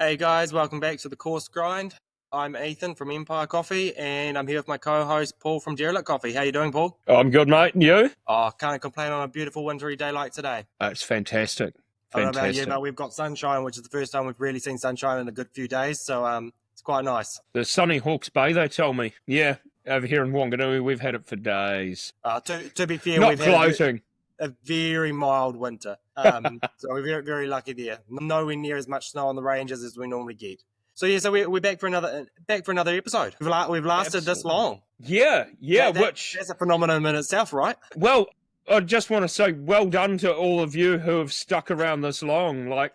Hey guys, welcome back to the Course Grind. I'm Ethan from Empire Coffee, and I'm here with my co-host Paul from Derelict Coffee. How you doing, Paul? I'm good, mate. And you? Oh, can't complain on a beautiful wintry day like today. It's fantastic. I don't know about you, Fantastic. but we've got sunshine, which is the first time we've really seen sunshine in a good few days, so it's quite nice. The sunny Hawke's Bay, they tell me. Yeah, over here in Wanganui, we've had it for days. To be fair, Not we've floating. had a very mild winter, so we're very, very lucky there. Nowhere near as much snow on the ranges as we normally get. So we're back for another episode. We've lasted this long. Yeah, that's a phenomenon in itself, right? Well, I just want to say well done to all of you who have stuck around this long. Like,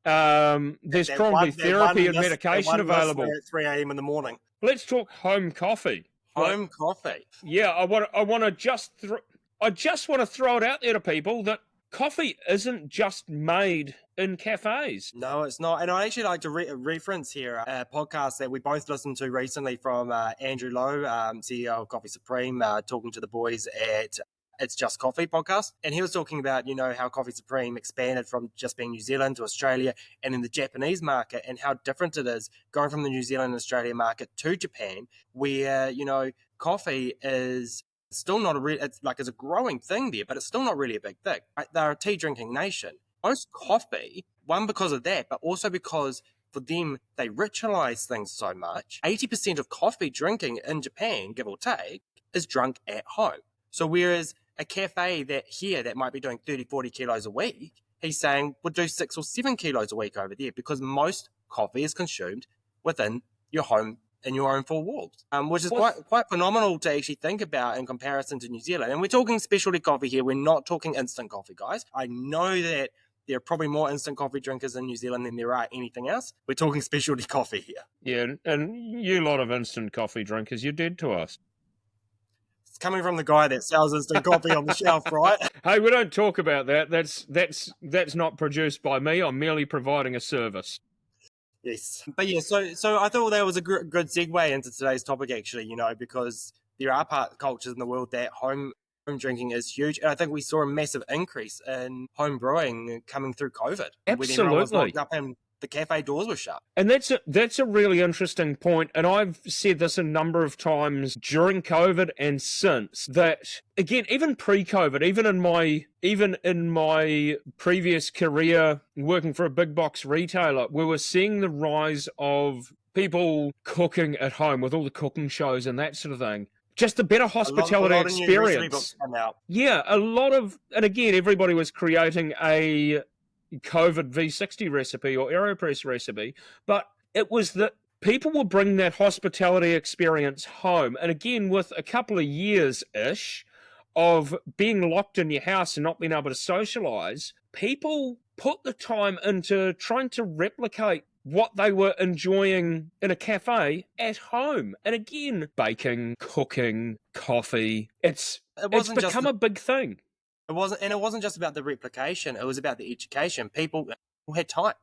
there's probably therapy and medication available at 3 a.m. in the morning. Let's talk home coffee. Home coffee. Yeah, I want to just throw it out there to people that coffee isn't just made in cafes. No, it's not. And I'd actually like to reference here a podcast that we both listened to recently from Andrew Lowe, CEO of Coffee Supreme, talking to the boys at It's Just Coffee podcast. And he was talking about, how Coffee Supreme expanded from just being New Zealand to Australia and in the Japanese market, and how different it is going from the New Zealand and Australia market to Japan, where, coffee is still not it's a growing thing there, but it's still not really a big thing. Right? They're a tea drinking nation. Most coffee, one, because of that, but also because for them, they ritualize things so much. 80% of coffee drinking in Japan, give or take, is drunk at home. So whereas a cafe that might be doing 30, 40 kilos a week, he's saying would do 6 or 7 kilos a week over there, because most coffee is consumed within your home in your own four walls, which is quite phenomenal to actually think about in comparison to New Zealand. And we're talking specialty coffee here. We're not talking instant coffee, guys. I know that there are probably more instant coffee drinkers in New Zealand than there are anything else. We're talking specialty coffee here. Yeah, and you lot of instant coffee drinkers, you're dead to us. It's coming from the guy that sells instant coffee on the shelf, right? Hey, we don't talk about that. That's not produced by me. I'm merely providing a service. Yes. But yeah, so I thought that was a good segue into today's topic, actually, because there are cultures in the world that home drinking is huge. And I think we saw a massive increase in home brewing coming through COVID. Absolutely. When everyone was locked up and the cafe doors were shut. And that's a really interesting point. And I've said this a number of times during COVID and since, that again, even pre-COVID, even in my previous career working for a big box retailer, we were seeing the rise of people cooking at home with all the cooking shows and that sort of thing. Just a better hospitality experience. Yeah, and again, everybody was creating a COVID V60 recipe or AeroPress recipe, but it was that people will bring that hospitality experience home. And again, with a couple of years-ish of being locked in your house and not being able to socialize, people put the time into trying to replicate what they were enjoying in a cafe at home. And again, baking, cooking, coffee, it's become a big thing. It wasn't just about the replication. It was about the education. People had time,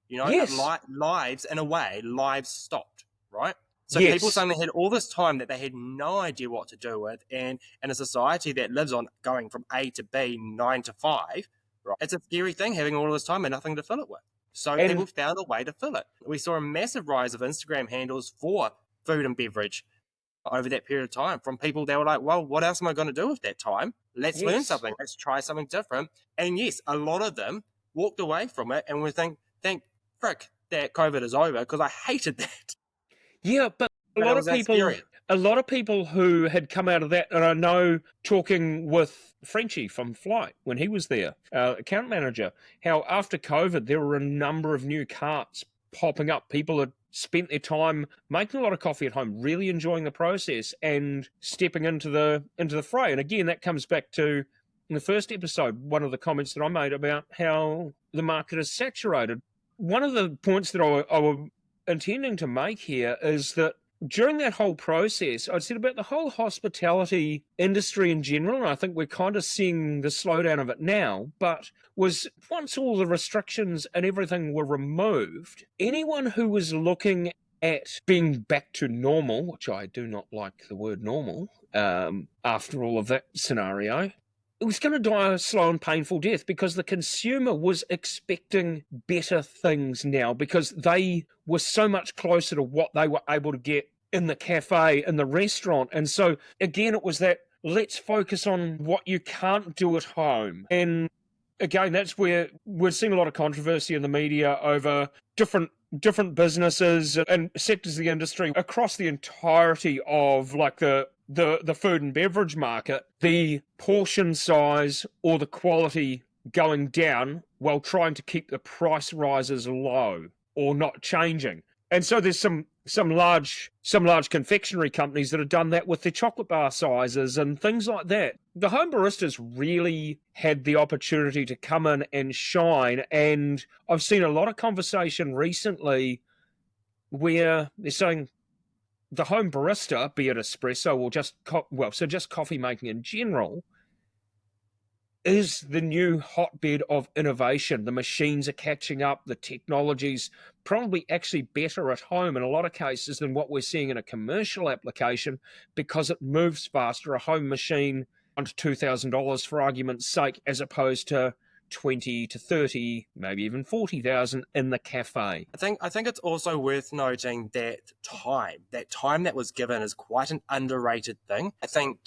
Yes. Lives, in a way, lives stopped, right? So people suddenly had all this time that they had no idea what to do with. And in a society that lives on going from A to B, 9 to 5, right? It's a scary thing having all this time and nothing to fill it with. So people found a way to fill it. We saw a massive rise of Instagram handles for food and beverage over that period of time, from people that were like, well, what else am I going to do with that time? Let's learn something. Let's try something different. And yes, a lot of them walked away from it and were thank frick that COVID is over, because I hated that. Yeah, but a lot of people who had come out of that, and I know talking with Frenchie from Flight when he was there, account manager, how after COVID there were a number of new carts popping up. People had spent their time making a lot of coffee at home, really enjoying the process and stepping into the fray. And again, that comes back to in the first episode, one of the comments that I made about how the market is saturated. One of the points that I was intending to make here is that during that whole process, I'd said about the whole hospitality industry in general, and I think we're kind of seeing the slowdown of it now, but was once all the restrictions and everything were removed, anyone who was looking at being back to normal, which I do not like the word normal, after all of that scenario, it was going to die a slow and painful death because the consumer was expecting better things now because they were so much closer to what they were able to get in the cafe, in the restaurant. And so, again, it was that let's focus on what you can't do at home. And again, that's where we're seeing a lot of controversy in the media over different businesses and sectors of the industry across the entirety of like the food and beverage market, the portion size or the quality going down while trying to keep the price rises low or not changing. And so there's some large confectionery companies that have done that with their chocolate bar sizes and things like that. The home baristas really had the opportunity to come in and shine, and I've seen a lot of conversation recently where they're saying the home barista, be it espresso or just coffee making in general, is the new hotbed of innovation. The machines are catching up. The technology's probably actually better at home in a lot of cases than what we're seeing in a commercial application because it moves faster. A home machine under $2,000 for argument's sake, as opposed to 20 to 30, maybe even 40,000 in the cafe. I think it's also worth noting that time that was given is quite an underrated thing. I think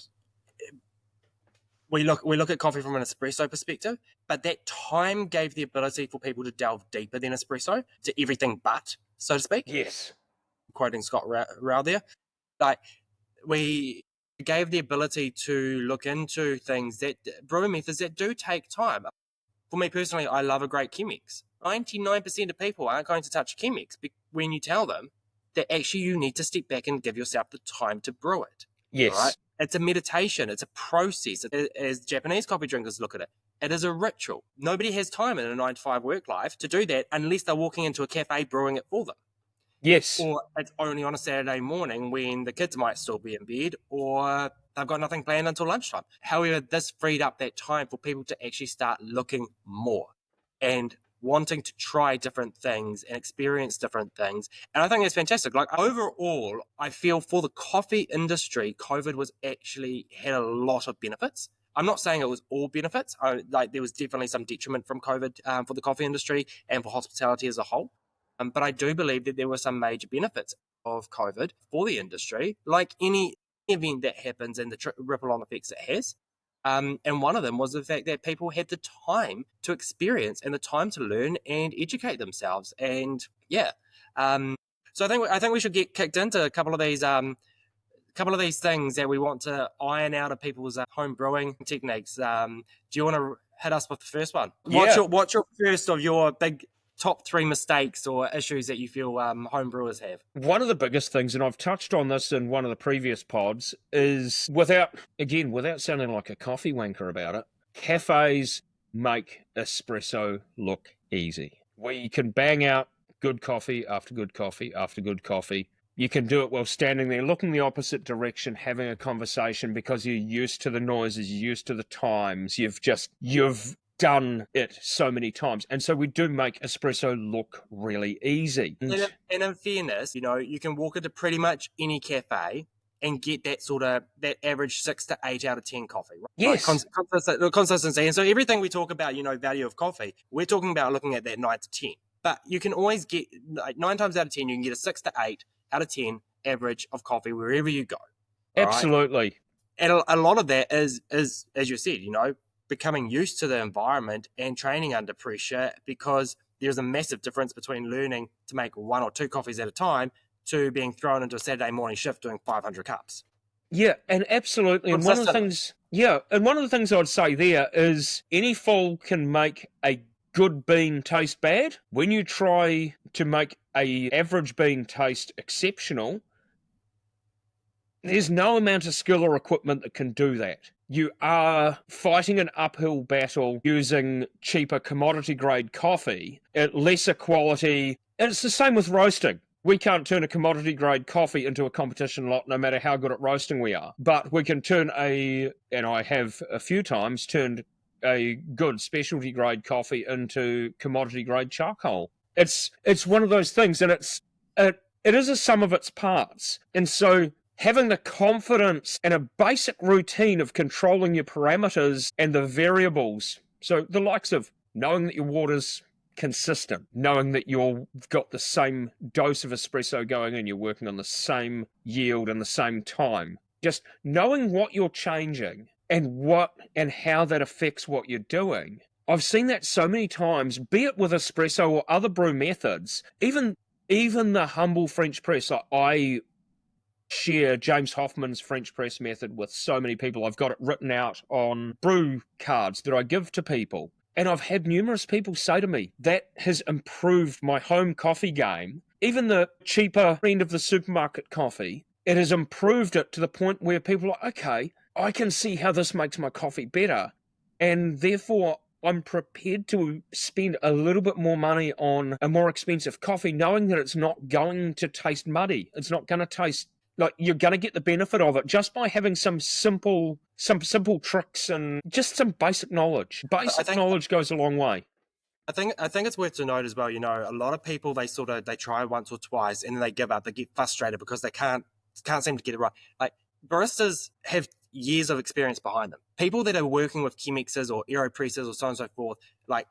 we look at coffee from an espresso perspective, but that time gave the ability for people to delve deeper than espresso to everything but, so to speak. Yes. Quoting Scott Rao there. Like, we gave the ability to look into things that brewing methods that do take time. For me personally, I love a great Chemex. 99% of people aren't going to touch a Chemex when you tell them that actually you need to step back and give yourself the time to brew it. Yes. Right? It's a meditation. It's a process. As Japanese coffee drinkers look at it, it is a ritual. Nobody has time in a 9-to-5 work life to do that unless they're walking into a cafe brewing it for them. Yes. Or it's only on a Saturday morning when the kids might still be in bed or they've got nothing planned until lunchtime. However, this freed up that time for people to actually start looking more and wanting to try different things and experience different things. And I think that's fantastic. Like, overall, I feel for the coffee industry, COVID was actually had a lot of benefits. I'm not saying it was all benefits. There was definitely some detriment from COVID for the coffee industry and for hospitality as a whole. But I do believe that there were some major benefits of COVID for the industry, like any event that happens and the ripple-on effects it has. And one of them was the fact that people had the time to experience and the time to learn and educate themselves. And yeah, so I think we should get kicked into a couple of these things that we want to iron out of people's home brewing techniques. Do you want to hit us with the first one? Yeah. What's your first of your big top 3 mistakes or issues that you feel home brewers have? One of the biggest things, and I've touched on this in one of the previous pods, is without sounding like a coffee wanker about it, cafes make espresso look easy. We can bang out good coffee after good coffee after good coffee. You can do it while standing there, looking the opposite direction, having a conversation because you're used to the noises, you're used to the times. You've done it so many times, and so we do make espresso look really easy. And in fairness, you can walk into pretty much any cafe and get that average 6 to 8 out of 10 coffee. Right? Yes, consistency. And so everything we talk about, value of coffee, we're talking about looking at that 9 to 10. But you can always get 9 times out of 10, you can get a 6 to 8 out of 10 average of coffee wherever you go. Absolutely. Right? And a lot of that is, as you said, becoming used to the environment and training under pressure, because there's a massive difference between learning to make 1 or 2 coffees at a time to being thrown into a Saturday morning shift doing 500 cups. Yeah, and absolutely. And one of the things I'd say there is any fall can make a good bean taste bad. When you try to make a average bean taste exceptional, there's no amount of skill or equipment that can do that. You are fighting an uphill battle using cheaper commodity grade coffee at lesser quality. And it's the same with roasting. We can't turn a commodity grade coffee into a competition lot no matter how good at roasting we are. But we can turn and I have a few times turned a good specialty grade coffee into commodity grade charcoal. It's one of those things, and it is a sum of its parts. And so having the confidence and a basic routine of controlling your parameters and the variables. So the likes of knowing that your water's consistent, knowing that you've got the same dose of espresso going and you're working on the same yield and the same time. Just knowing what you're changing and how that affects what you're doing. I've seen that so many times, be it with espresso or other brew methods, even the humble French press. I share James Hoffman's French press method with so many people. I've got it written out on brew cards that I give to people. And I've had numerous people say to me, that has improved my home coffee game. Even the cheaper end of the supermarket coffee, it has improved it to the point where people are like, okay, I can see how this makes my coffee better. And therefore, I'm prepared to spend a little bit more money on a more expensive coffee, knowing that it's not going to taste muddy. It's not going to taste like you're going to get the benefit of it just by having some simple tricks and just some basic knowledge. Basic knowledge goes a long way. I think it's worth to note as well. A lot of people they try once or twice and then they give up. They get frustrated because they can't seem to get it right. Like baristas have years of experience behind them. People that are working with chemixes or aeropresses or so on and so forth,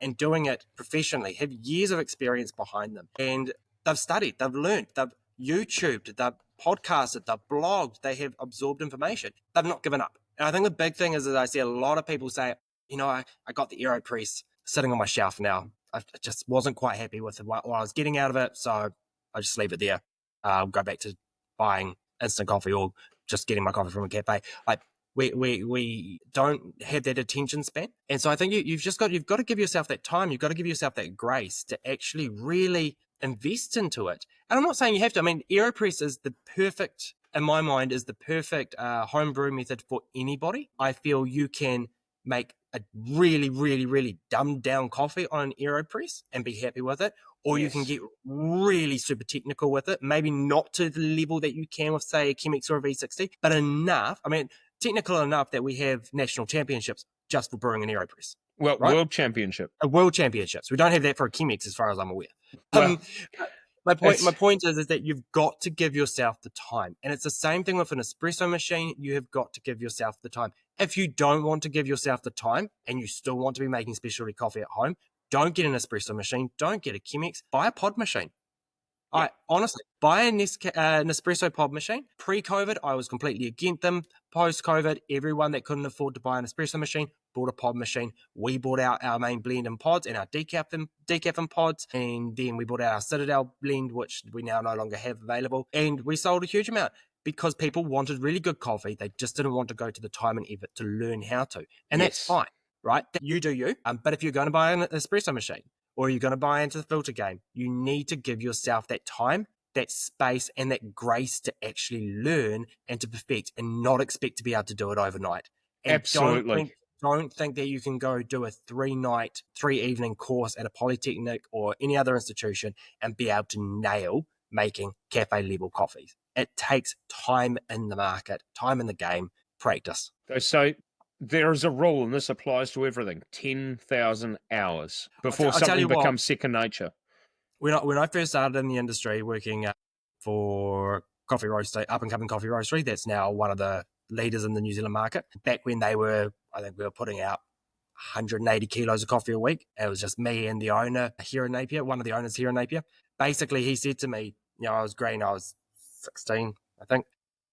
and doing it professionally, have years of experience behind them. And they've studied, they've learned, they've YouTubed, they've podcasted, they've blogged, they have absorbed information. They've not given up. And I think the big thing is that I see a lot of people say, I got the aeropress sitting on my shelf now. I just wasn't quite happy with what I was getting out of it, so I just leave it there. Go back to buying instant coffee or just getting my coffee from a cafe. We don't have that attention span, and so I think you've got to give yourself that time. You've got to give yourself that grace to actually really invest into it. And I'm not saying you have to. I mean, AeroPress is in my mind, is the perfect home brew method for anybody. I feel you can make a really, really, really dumbed down coffee on an AeroPress and be happy with it. Or you can get really super technical with it. Maybe not to the level that you can with, say, a Chemex or a V60, but enough. I mean, technical enough that we have national championships just for brewing an AeroPress. Well, right? World Championships. World Championships. We don't have that for a Chemex as far as I'm aware. Well, my point is that you've got to give yourself the time. And it's the same thing with an espresso machine. You have got to give yourself the time. If you don't want to give yourself the time and you still want to be making specialty coffee at home, don't get an espresso machine. Don't get a Chemex. Buy a pod machine. Yeah. Honestly, buy an espresso pod machine. Pre-COVID, I was completely against them. Post-COVID, everyone that couldn't afford to buy an espresso machine bought a pod machine. We bought out our main blend and pods and our decaf and pods, and then we bought out our Citadel blend, which we now no longer have available, and we sold a huge amount because people wanted really good coffee. They just didn't want to go to the time and effort to learn how to, and that's fine, right? You do you. But if you're going to buy an espresso machine, or you're going to buy into the filter game, you need to give yourself that time, that space, and that grace to actually learn and to perfect, and not expect to be able to do it overnight. And absolutely. Don't think that you can go do a 3-night, 3-evening course at a polytechnic or any other institution and be able to nail making cafe level coffees. It takes time in the market, time in the game, practice. So there is a rule, and this applies to everything: 10,000 hours before something becomes second nature. When I first started in the industry working for coffee roastery, up-and-coming coffee roastery, that's now one of the leaders in the New Zealand market. Back when I think we were putting out 180 kilos of coffee a week. It was just me and the owner here in Napier, one of the owners here in Napier. Basically, he said to me, I was green, I was 16, I think.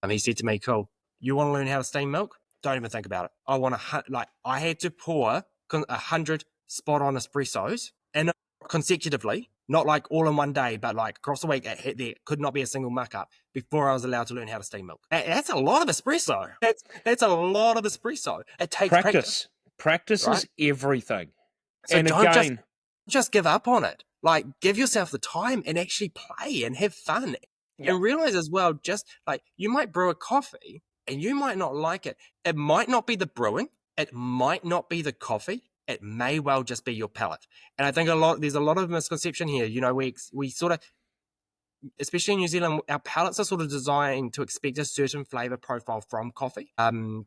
And he said to me, cool, you want to learn how to steam milk? Don't even think about it. I had to pour 100 spot-on espressos and consecutively, not like all in one day, but like across the week, there could not be a single muck up before I was allowed to learn how to steam milk. That's a lot of espresso. That's a lot of espresso. It takes practice. Practice is everything. So don't just give up on it. Like, give yourself the time and actually play and have fun. Yep. And realize as well, just like you might brew a coffee and you might not like it. It might not be the brewing. It might not be the coffee. It may well just be your palate. And I think there's a lot of misconception here. We sort of, especially in New Zealand, our palates are sort of designed to expect a certain flavor profile from coffee. And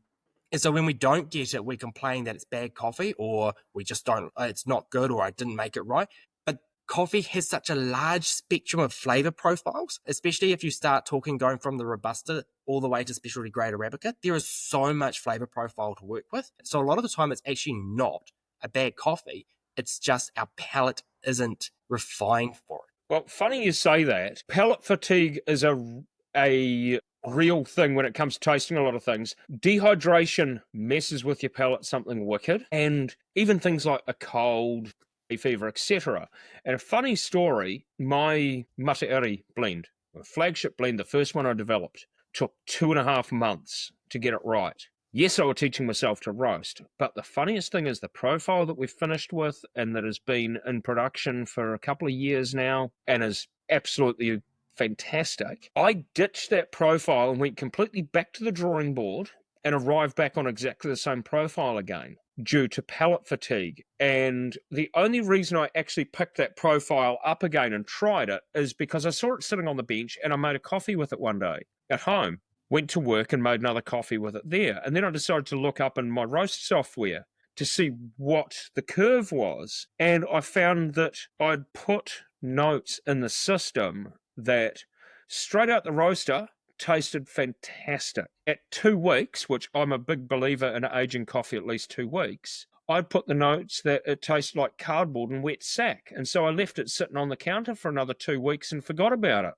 so when we don't get it, we complain that it's bad coffee, or we just don't, it's not good, or I didn't make it right. But coffee has such a large spectrum of flavor profiles, especially if you start talking going from the Robusta all the way to specialty grade Arabica. There is so much flavor profile to work with. So a lot of the time, it's actually not a bad coffee. It's just our palate isn't refined for it. Well, funny you say that. Palate fatigue is a real thing when it comes to tasting a lot of things. Dehydration messes with your palate something wicked, and even things like a cold, fever, etc. And a funny story, my Matairi blend, a flagship blend, the first one I developed, took 2.5 months to get it right. Yes, I was teaching myself to roast, but the funniest thing is the profile that we've finished with and that has been in production for a couple of years now and is absolutely fantastic. I ditched that profile and went completely back to the drawing board and arrived back on exactly the same profile again due to palate fatigue. And the only reason I actually picked that profile up again and tried it is because I saw it sitting on the bench and I made a coffee with it one day at home. Went to work and made another coffee with it there. And then I decided to look up in my roast software to see what the curve was. And I found that I'd put notes in the system that straight out the roaster tasted fantastic. At 2 weeks, which I'm a big believer in aging coffee at least 2 weeks, I'd put the notes that it tasted like cardboard and wet sack. And so I left it sitting on the counter for another 2 weeks and forgot about it.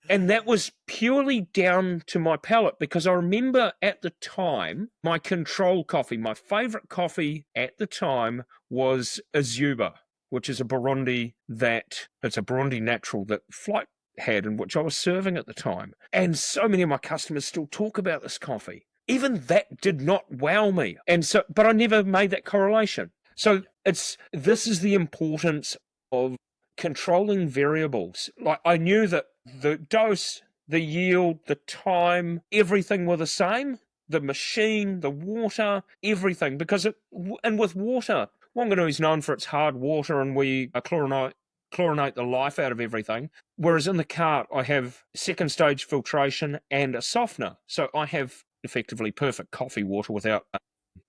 And that was purely down to my palate because I remember at the time, my control coffee, my favorite coffee at the time was a Zuba, which is a Burundi it's a Burundi natural that Flight had and which I was serving at the time. And so many of my customers still talk about this coffee. Even that did not wow me. But I never made that correlation. So this is the importance of controlling variables. Like I knew that the dose, the yield, the time, everything were the same. The machine, the water, everything. And with water, Wanganui is known for its hard water and we chlorinate the life out of everything. Whereas in the cart, I have second stage filtration and a softener. So I have effectively perfect coffee water without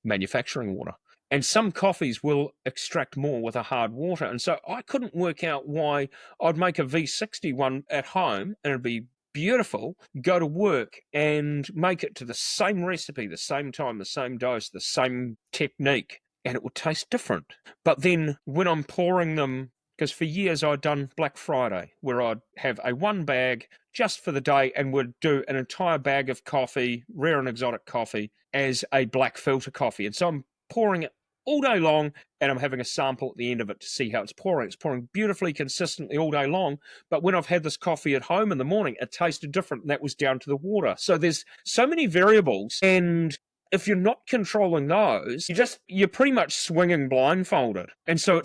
manufacturing water. And some coffees will extract more with a hard water. And so I couldn't work out why I'd make a V60 one at home and it'd be beautiful, go to work and make it to the same recipe, the same time, the same dose, the same technique, and it would taste different. But then when I'm pouring them, because for years I'd done Black Friday, where I'd have a 1 bag just for the day and would do an entire bag of coffee, rare and exotic coffee, as a black filter coffee. And so I'm pouring it all day long, and I'm having a sample at the end of it to see how it's pouring. It's pouring beautifully, consistently all day long, but when I've had this coffee at home in the morning, it tasted different, and that was down to the water. So there's so many variables, and if you're not controlling those, you're pretty much swinging blindfolded. And so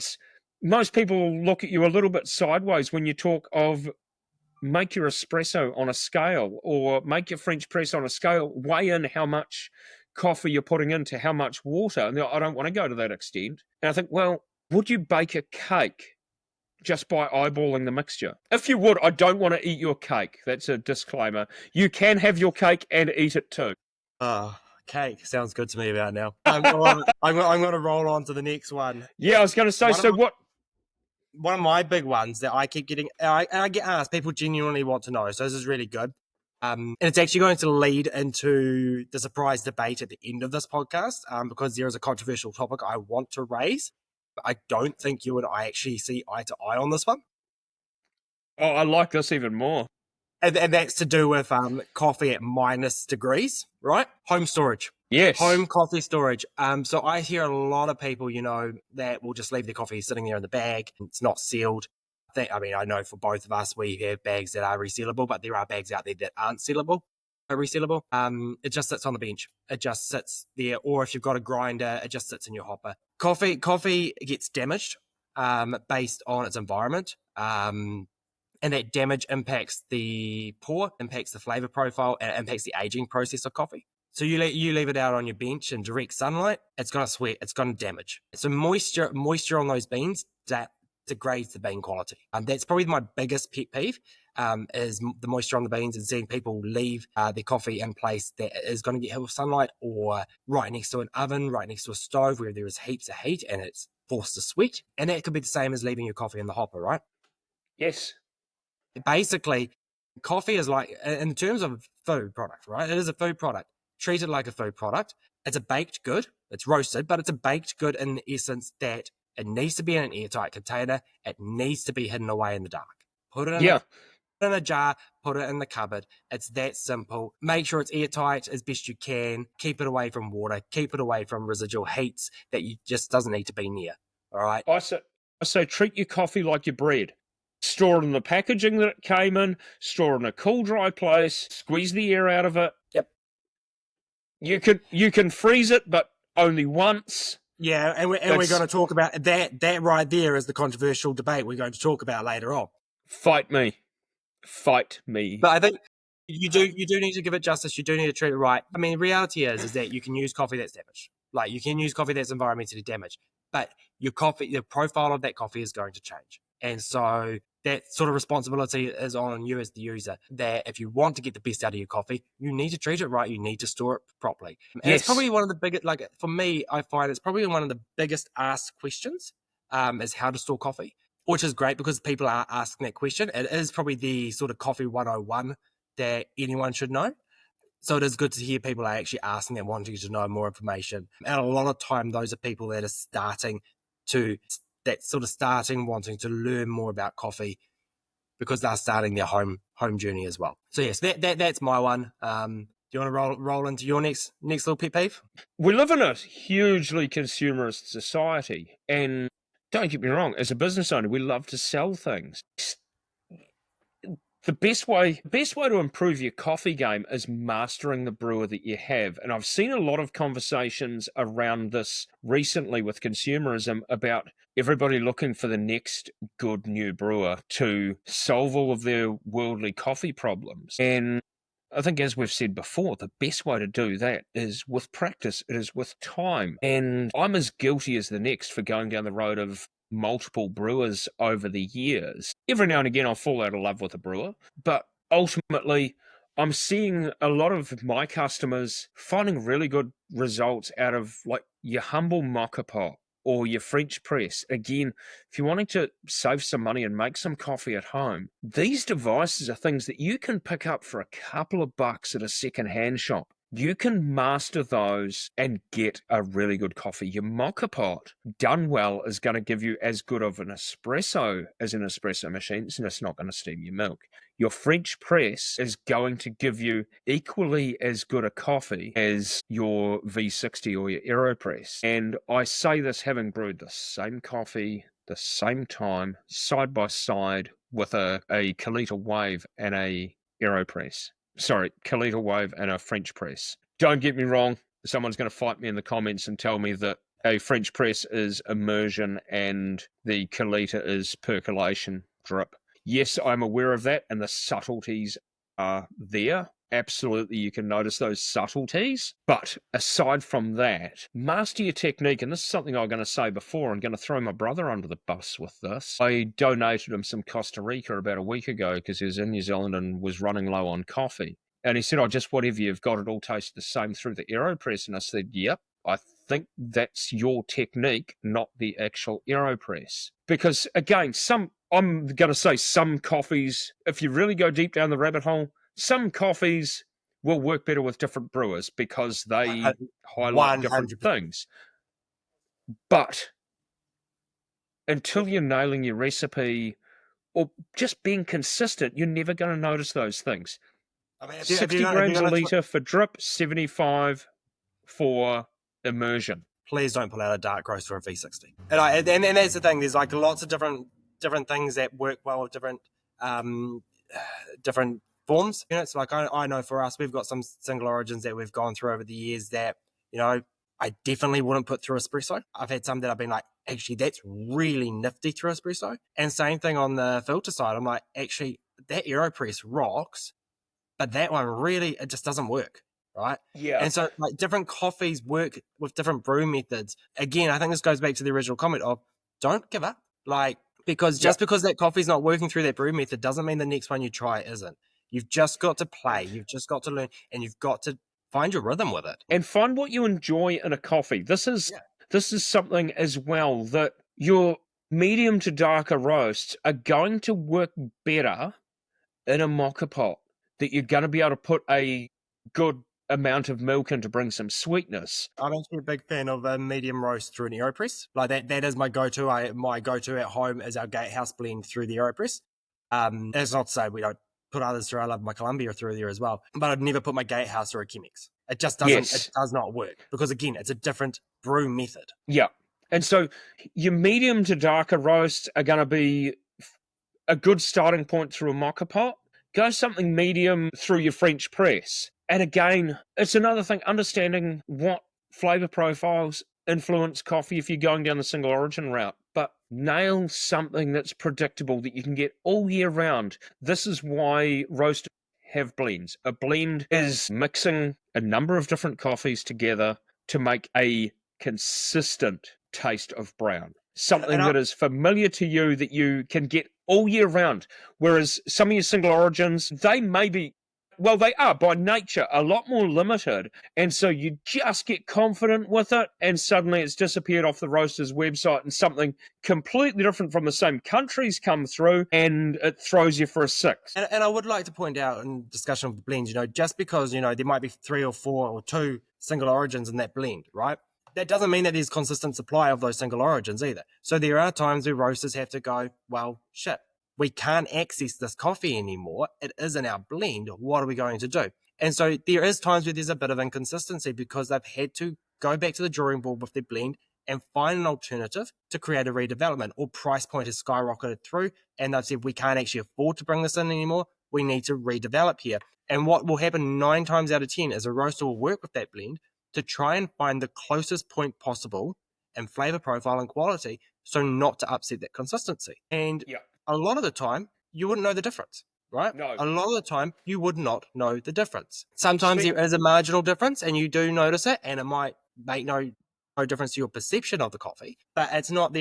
most people look at you a little bit sideways when you talk of make your espresso on a scale or make your French press on a scale, weigh in how much coffee you're putting into how much water. And I don't want to go to that extent. And I think, well, would you bake a cake just by eyeballing the mixture? If you would, I don't want to eat your cake. That's a disclaimer. You can have your cake and eat it too. Cake sounds good to me about now. I'm going to roll on to the next one. Yeah, I was going to say, one of my big ones that I keep getting, and I get asked, people genuinely want to know, so this is really good. And it's actually going to lead into the surprise debate at the end of this podcast, because there is a controversial topic I want to raise. But I don't think you and I actually see eye to eye on this one. Oh, I like this even more. And that's to do with coffee at minus degrees, right? Home storage. Yes. Home coffee storage. So I hear a lot of people, that will just leave their coffee sitting there in the bag. It's not sealed. I know for both of us, we have bags that are resealable, but there are bags out there that aren't resealable. It just sits on the bench. It just sits there. Or if you've got a grinder, it just sits in your hopper. Coffee gets damaged based on its environment. And that damage impacts the pour, impacts the flavor profile, and impacts the aging process of coffee. So you leave it out on your bench in direct sunlight, it's going to sweat, it's going to damage. So moisture on those beans, that degrades the bean quality. That's probably my biggest pet peeve, is the moisture on the beans and seeing people leave their coffee in place that is going to get hit with sunlight or right next to an oven, right next to a stove where there is heaps of heat and it's forced to sweat. And that could be the same as leaving your coffee in the hopper, right? Yes. Basically, coffee is like, in terms of food product, right? It is a food product. Treat it like a food product. It's a baked good. It's roasted, but it's a baked good in the essence that it needs to be in an airtight container. It needs to be hidden away in the dark. Put it Yeah. in a jar, put it in the cupboard. It's that simple. Make sure it's airtight as best you can. Keep it away from water. Keep it away from residual heats that you just doesn't need to be near. All right. I say treat your coffee like your bread. Store it in the packaging that it came in, store it in a cool, dry place, squeeze the air out of it. Yep. You can freeze it, but only once. Yeah, and we're going to talk about that. That right there is the controversial debate we're going to talk about later on. Fight me. Fight me. But I think you do need to give it justice. You do need to treat it right. I mean, the reality is that you can use coffee that's damaged. Like, you can use coffee that's environmentally damaged, but your profile of that coffee is going to change. And so that sort of responsibility is on you as the user, that if you want to get the best out of your coffee, you need to treat it right. You need to store it properly. And Yes. it's probably one of the biggest, like, for me, I find it's probably one of the biggest asked questions, is how to store coffee, which is great because people are asking that question. It is probably the sort of coffee 101 that anyone should know. So it is good to hear people are actually asking and wanting to know more information. And a lot of time, those are people that are starting wanting to learn more about coffee because they're starting their home journey as well. So yes, that's my one. Do you want to roll into your next little pet peeve? We live in a hugely consumerist society, and don't get me wrong, as a business owner, we love to sell things. The best way to improve your coffee game is mastering the brewer that you have. And I've seen a lot of conversations around this recently with consumerism about everybody looking for the next good new brewer to solve all of their worldly coffee problems. And I think, as we've said before, the best way to do that is with practice, it is with time. And I'm as guilty as the next for going down the road of multiple brewers over the years. Every now and again, I'll fall out of love with a brewer, but ultimately, I'm seeing a lot of my customers finding really good results out of like your humble mocha pot or your French press. Again, if you're wanting to save some money and make some coffee at home, these devices are things that you can pick up for a couple of bucks at a second-hand shop. You can master those and get a really good coffee. Your mocha pot, done well, is going to give you as good of an espresso as an espresso machine, and it's not going to steam your milk. Your French press is going to give you equally as good a coffee as your V60 or your AeroPress. And I say this having brewed the same coffee, the same time, side by side with a Kalita Wave and a AeroPress. Sorry, Kalita Wave and a French press. Don't get me wrong, someone's going to fight me in the comments and tell me that a French press is immersion and the Kalita is percolation drip. Yes, I'm aware of that, and the subtleties are there. Absolutely, you can notice those subtleties. But aside from that, master your technique. And this is something I'm going to say before. I'm going to throw my brother under the bus with this. I donated him some Costa Rica about a week ago because he was in New Zealand and was running low on coffee. And he said, "Oh, just whatever you've got, it all tastes the same through the AeroPress." And I said, "Yep, I think that's your technique, not the actual AeroPress." Because again, I'm going to say some coffees, if you really go deep down the rabbit hole, some coffees will work better with different brewers because they highlight different 100%. things. But until you're nailing your recipe or just being consistent, you're never going to notice those things. I mean, 60 grams a litre for drip, 75 for immersion. Please don't pull out a dark roast or a V60. And that's the thing. There's like lots of different things that work well with different forms. You know, it's like I know for us, we've got some single origins that we've gone through over the years that, you know, I definitely wouldn't put through espresso. I've had some that I've been like, actually, that's really nifty through espresso. And same thing on the filter side. I'm like, actually, that AeroPress rocks, but that one really, it just doesn't work. Right. Yeah. And so like different coffees work with different brew methods. Again, I think this goes back to the original comment of don't give up. Like, because just because that coffee's not working through that brew method doesn't mean the next one you try isn't. You've just got to play. You've just got to learn, and you've got to find your rhythm with it. And find what you enjoy in a coffee. This is something as well that you're medium to darker roasts are going to work better in a mocha pot, that you're going to be able to put a good amount of milk in to bring some sweetness. I'm actually a big fan of a medium roast through an AeroPress. Like that is my go-to. My go-to at home is our Gatehouse blend through the AeroPress. That's not to say we don't put others through. I love my Columbia through there as well, but I'd never put my Gatehouse or a Chemex. It just doesn't. It Yes. does not work because again, it's a different brew method. Yeah. And so your medium to darker roasts are going to be a good starting point through a mocha pot. Go something medium through your French press. And again, it's another thing, understanding what flavor profiles influence coffee if you're going down the single origin route. But nail something that's predictable that you can get all year round. This is why roasters have blends. A blend is mixing a number of different coffees together to make a consistent taste of brown. Something that is familiar to you that you can get all year round. Whereas some of your single origins, they may be, well, they are by nature a lot more limited. And so you just get confident with it, and suddenly it's disappeared off the roaster's website, and something completely different from the same countries come through, and it throws you for a six. And I would like to point out in discussion of the blends, just because, there might be 3 or 4 or 2 single origins in that blend, right? That doesn't mean that there's consistent supply of those single origins either. So there are times where roasters have to go, well, shit, we can't access this coffee anymore. It is in our blend. What are we going to do? And so there is times where there's a bit of inconsistency because they've had to go back to the drawing board with their blend and find an alternative to create a redevelopment, or price point has skyrocketed through and they've said, we can't actually afford to bring this in anymore. We need to redevelop here. And what will happen 9 times out of 10 is a roaster will work with that blend to try and find the closest point possible in flavor profile and quality, so not to upset that consistency. And a lot of the time, you wouldn't know the difference, right? No. A lot of the time, you would not know the difference. Sometimes there is a marginal difference, and you do notice it, and it might make no difference to your perception of the coffee. But it's not.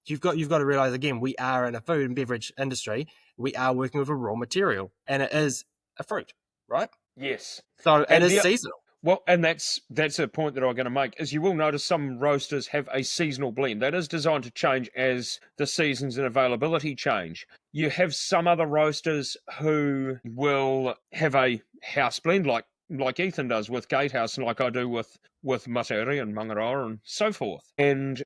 You've got to realize again, we are in a food and beverage industry. We are working with a raw material, and it is a fruit, right? Yes. So it is seasonal. Well, and that's a point that I'm going to make, is you will notice some roasters have a seasonal blend. That is designed to change as the seasons and availability change. You have some other roasters who will have a house blend like Ethan does with Gatehouse, and like I do with Materi and Mangara and so forth. And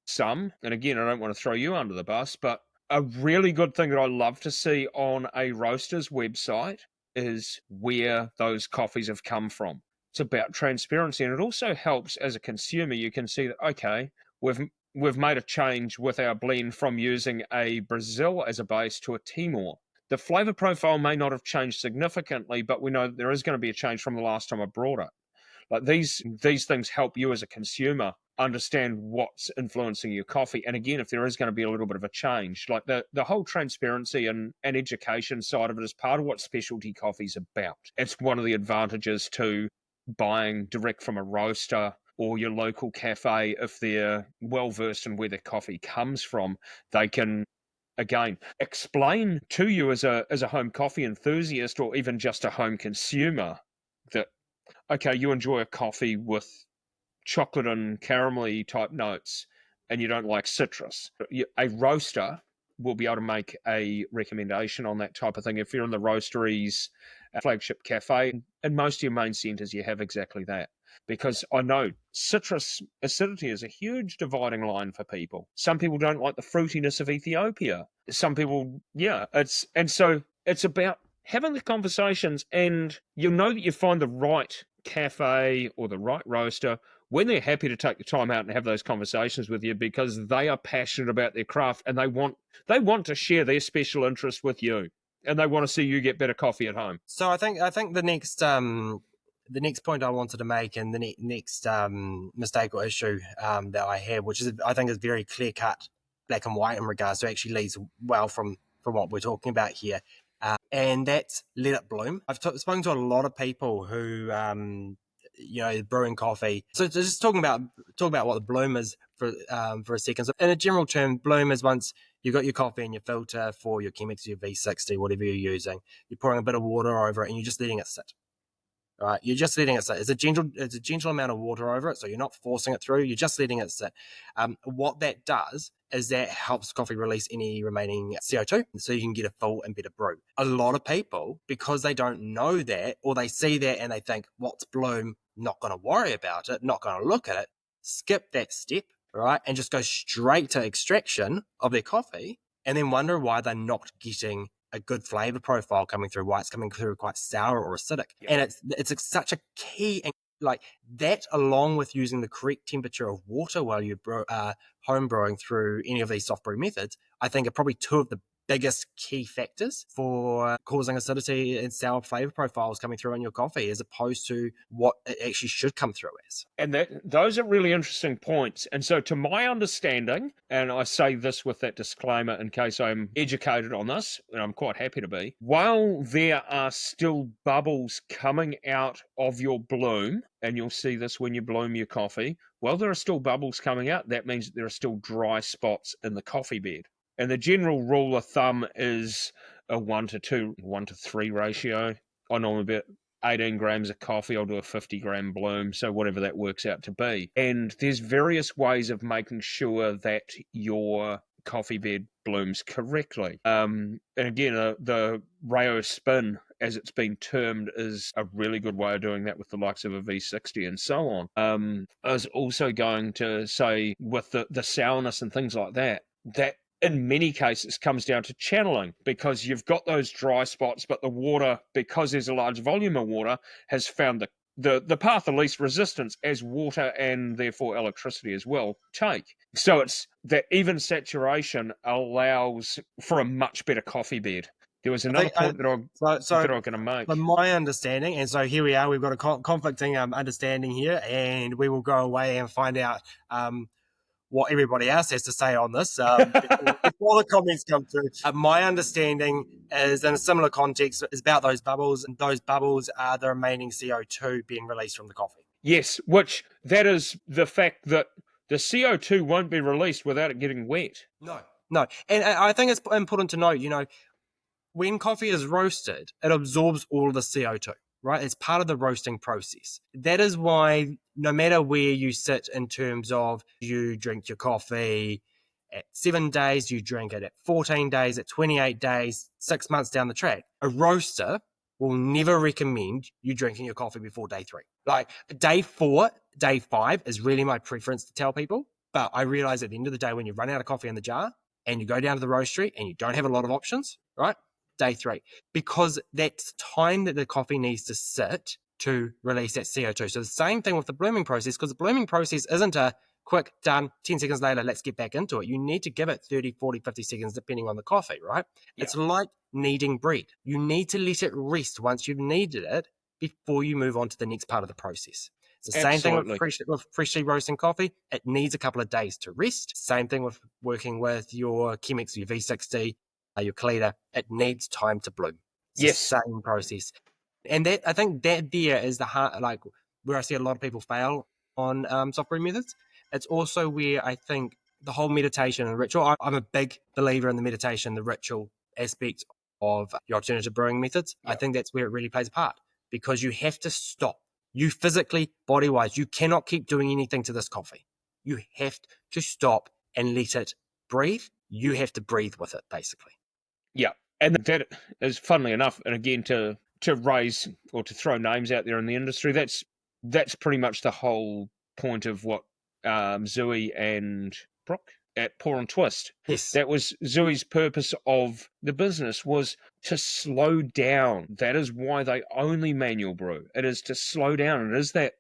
some, and again, I don't want to throw you under the bus, but a really good thing that I love to see on a roaster's website is where those coffees have come from. It's about transparency, and it also helps as a consumer. You can see that, okay, we've made a change with our blend from using a Brazil as a base to a Timor. The flavor profile may not have changed significantly, but we know that there is going to be a change from the last time I brought it. Like these things help you as a consumer understand what's influencing your coffee. And again, if there is going to be a little bit of a change, like the whole transparency and education side of it is part of what specialty coffee's about. It's one of the advantages to buying direct from a roaster or your local cafe. If they're well versed in where their coffee comes from, they can, again, explain to you as a home coffee enthusiast or even just a home consumer that, okay, you enjoy a coffee with chocolate and caramelly type notes and you don't like citrus. A roaster will be able to make a recommendation on that type of thing. If you're in the roastery's flagship cafe, in most of your main centres, you have exactly that. Because I know citrus acidity is a huge dividing line for people. Some people don't like the fruitiness of Ethiopia. Some people, so it's about having the conversations, and you'll know that you find the right cafe or the right roaster when they're happy to take the time out and have those conversations with you, because they are passionate about their craft and they want to share their special interest with you, and they want to see you get better coffee at home. So I think the next point I wanted to make, and the next mistake or issue that I have, which is I think is very clear cut, black and white in regards to, actually leads well from what we're talking about here, and that's let it bloom. I've spoken to a lot of people who brewing coffee. So just talk about what the bloom is for a second. So in a general term, bloom is once you've got your coffee in your filter for your Chemex, your V60, whatever you're using, you're pouring a bit of water over it and you're just letting it sit. right? You're just letting it sit. It's a gentle amount of water over it, so you're not forcing it through. You're just letting it sit. What that does is that helps coffee release any remaining CO2, so you can get a full and better brew. A lot of people, because they don't know that, or they see that and they think, what's bloom? Not going to worry about it, not going to look at it, skip that step, right? And just go straight to extraction of their coffee and then wonder why they're not getting a good flavor profile coming through, why it's coming through quite sour or acidic. Yep. And it's such a key, like that, along with using the correct temperature of water while you're home brewing through any of these soft brew methods, I think are probably two of the biggest key factors for causing acidity and sour flavor profiles coming through in your coffee, as opposed to what it actually should come through as. And those are really interesting points. And so, to my understanding, and I say this with that disclaimer in case I'm educated on this, and I'm quite happy to be, while there are still bubbles coming out of your bloom, and you'll see this when you bloom your coffee, while there are still bubbles coming out, that means that there are still dry spots in the coffee bed. And the general rule of thumb is a 1-to-3 ratio. I normally about 18 grams of coffee, I'll do a 50-gram bloom, so whatever that works out to be. And there's various ways of making sure that your coffee bed blooms correctly. And again, the Rayo spin, as it's been termed, is a really good way of doing that with the likes of a V60 and so on. I was also going to say with the sourness and things like that, that in many cases comes down to channeling, because you've got those dry spots, but the water, because there's a large volume of water, has found the path of least resistance, as water and therefore electricity as well take. So it's that even saturation allows for a much better coffee bed. There was another point that I'm going to make. From my understanding, and so here we are, we've got a conflicting understanding here, and we will go away and find out what everybody else has to say on this before the comments come through. My understanding is, in a similar context, is about those bubbles, and those bubbles are the remaining CO2 being released from the coffee. Yes, which that is the fact that the CO2 won't be released without it getting wet. No. And I think it's important to note, when coffee is roasted, it absorbs all of the CO2. Right? It's part of the roasting process. That is why no matter where you sit in terms of you drink your coffee at 7 days, you drink it at 14 days, at 28 days, 6 months down the track, a roaster will never recommend you drinking your coffee before day 3. Like day 4, day 5 is really my preference to tell people. But I realize at the end of the day, when you run out of coffee in the jar and you go down to the roastery and you don't have a lot of options, right? Day 3, because that's time that the coffee needs to sit to release that CO2. So the same thing with the blooming process, because the blooming process isn't a quick, done, 10 seconds later, let's get back into it. You need to give it 30, 40, 50 seconds, depending on the coffee, right? Yeah. It's like kneading bread. You need to let it rest once you've kneaded it before you move on to the next part of the process. It's the same thing with freshly roasting coffee. It needs a couple of days to rest. Same thing with working with your Chemex, your V60, your Calida. It needs time to bloom. It's the same process. And that, I think that there is the heart, like where I see a lot of people fail on soft brew methods. It's also where I think the whole meditation and ritual, I'm a big believer in the meditation, the ritual aspect of your alternative brewing methods. Yep. I think that's where it really plays a part, because you have to stop. You physically, body-wise, you cannot keep doing anything to this coffee. You have to stop and let it breathe. You have to breathe with it, basically. Yeah, and that is, funnily enough, and again, to raise or to throw names out there in the industry, that's pretty much the whole point of what Zooey and Brooke at Pour and Twist. Yes. That was Zooey's purpose of the business, was to slow down. That is why they only manual brew. It is to slow down. It is that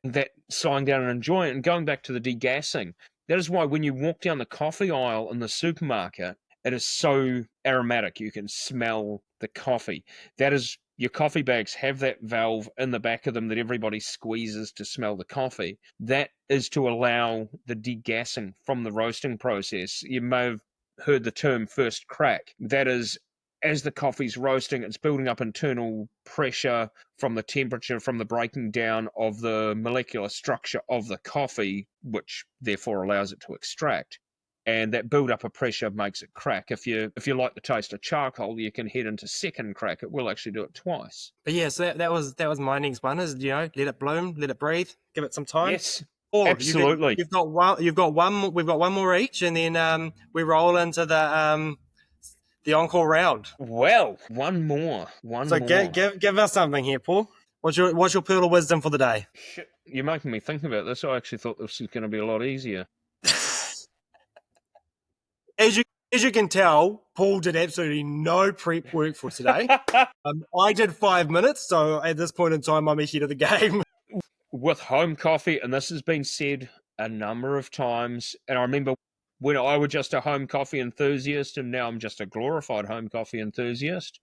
slowing down and enjoying it. And going back to the degassing, that is why when you walk down the coffee aisle in the supermarket, it is so aromatic. You can smell the coffee. That is, your coffee bags have that valve in the back of them that everybody squeezes to smell the coffee. That is to allow the degassing from the roasting process. You may have heard the term first crack. That is, as the coffee's roasting, it's building up internal pressure from the temperature, from the breaking down of the molecular structure of the coffee, which therefore allows it to extract. and that build up of pressure makes it crack. If you like the taste of charcoal, you can head into second crack. It will actually do it twice. But yeah, so that was my next one. Is let it bloom, let it breathe, give it some time. Yes, Or absolutely. we've got one more each, and then we roll into the encore round. Well, one more. So give us something here, Paul. What's your pearl of wisdom for the day? Shit, you're making me think about this. I actually thought this was going to be a lot easier. As you can tell, Paul did absolutely no prep work for today. I did 5 minutes, so at this point in time, I'm ahead of the game. With home coffee, and this has been said a number of times, and I remember when I was just a home coffee enthusiast, and now I'm just a glorified home coffee enthusiast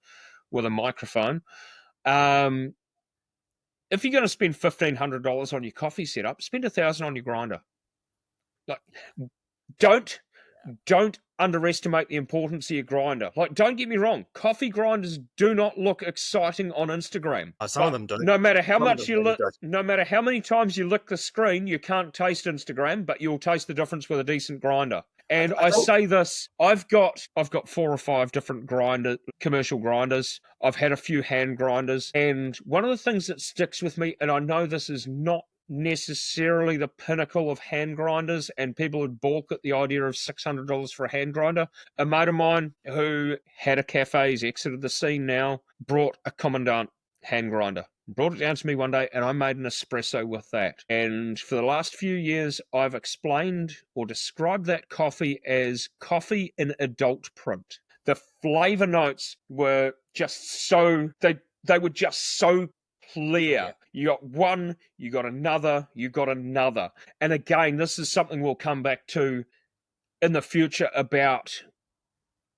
with a microphone. If you're going to spend $1,500 on your coffee setup, spend $1,000 on your grinder. Like, don't underestimate the importance of your grinder. Like, don't get me wrong, coffee grinders do not look exciting on Instagram. Some of them do. No matter how much you really lick, no matter how many times you lick the screen, you can't taste Instagram, but you'll taste the difference with a decent grinder. And I say this, I've got 4 or 5 different commercial grinders. I've had a few hand grinders, and one of the things that sticks with me, and I know this is not necessarily the pinnacle of hand grinders, and people would balk at the idea of $600 for a hand grinder. A mate of mine who had a cafe, he's exited the scene now, brought a Commandant hand grinder. Brought it down to me one day, and I made an espresso with that. And for the last few years, I've explained or described that coffee as coffee in adult print. The flavor notes were just so, they were just so clear. Yeah. You got one, you got another, you got another. And again, this is something we'll come back to in the future about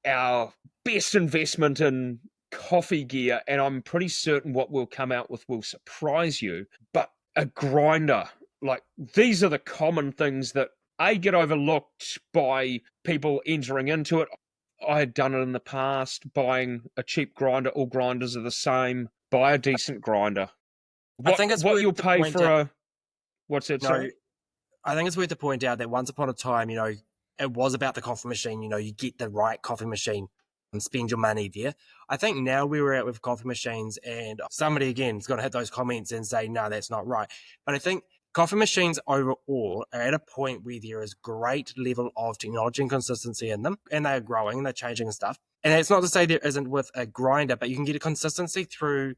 our best investment in coffee gear, and I'm pretty certain what we'll come out with will surprise you. But a grinder, like, these are the common things that get overlooked by people entering into it. I had done it in the past, buying a cheap grinder. All grinders are the same. Buy a decent grinder. I think it's what you'll pay for a... What's that, sorry? I think it's worth to point out that once upon a time, it was about the coffee machine. You get the right coffee machine and spend your money there. I think now we were out with coffee machines, and somebody again is going to hit those comments and say, no, that's not right. But I think coffee machines overall are at a point where there is great level of technology and consistency in them, and they're growing and they're changing and stuff. And it's not to say there isn't with a grinder, but you can get a consistency through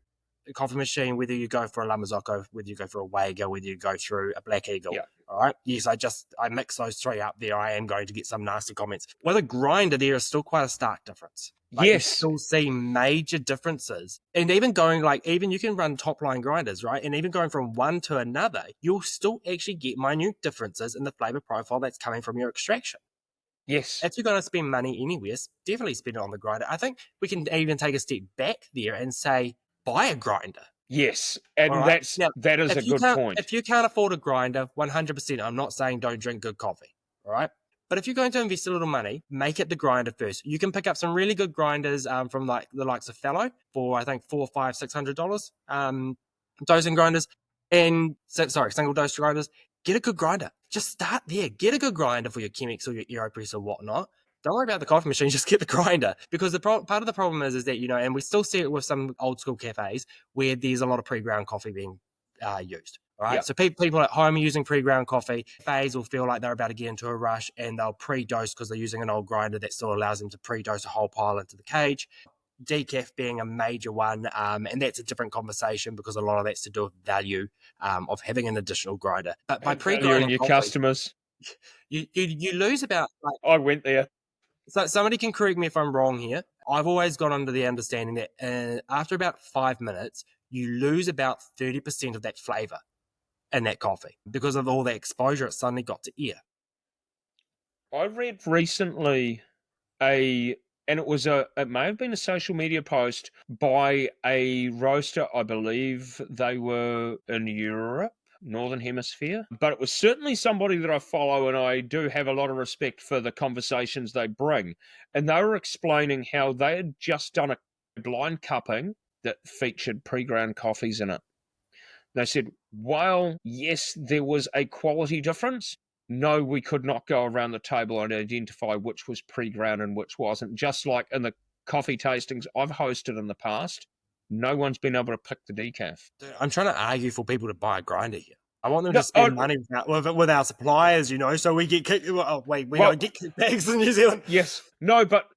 a coffee machine, whether you go for a Lamazocco, whether you go for a Wagga, whether you go through a Black Eagle. Yeah. All right. Yes, I mix those 3 up there. I am going to get some nasty comments. With a grinder, there is still quite a stark difference. Yes. You still see major differences. And even you can run top line grinders, right? And even going from one to another, you'll still actually get minute differences in the flavor profile that's coming from your extraction. Yes. If you're going to spend money anywhere, definitely spend it on the grinder. I think we can even take a step back there and say, buy a grinder. Yes, and right? that is a good point. If you can't afford a grinder, 100%, I'm not saying don't drink good coffee, all right? But if you're going to invest a little money, make it the grinder first. You can pick up some really good grinders from like the likes of Fellow for, I think, $400, $500, $600 dosing grinders. Single dose grinders. Get a good grinder. Just start there. Get a good grinder for your Chemex or your AeroPress or whatnot. Don't worry about the coffee machine, just get the grinder. Because part of the problem is that, and we still see it with some old school cafes where there's a lot of pre-ground coffee being used. All right. Yep. So people at home are using pre-ground coffee. Cafes will feel like they're about to get into a rush and they'll pre-dose because they're using an old grinder that still allows them to pre-dose a whole pile into the cage. Decaf being a major one, and that's a different conversation because a lot of that's to do with value of having an additional grinder. But by pre-grinding your customers, you lose about... I went there. So somebody can correct me if I'm wrong here. I've always got under the understanding that after about 5 minutes, you lose about 30% of that flavor in that coffee because of all the exposure it suddenly got to ear. I read recently it may have been a social media post by a roaster. I believe they were in Europe, Northern Hemisphere, but it was certainly somebody that I follow, and I do have a lot of respect for the conversations they bring. And they were explaining how they had just done a blind cupping that featured pre-ground coffees in it. They said, while yes, there was a quality difference, no, we could not go around the table and identify which was pre-ground and which wasn't. Just like in the coffee tastings I've hosted in the past, no one's been able to pick the decaf. Dude, I'm trying to argue for people to buy a grinder here. I want them No, to spend money with our suppliers, so we get we well, don't get kickbacks in New Zealand. yes, no, but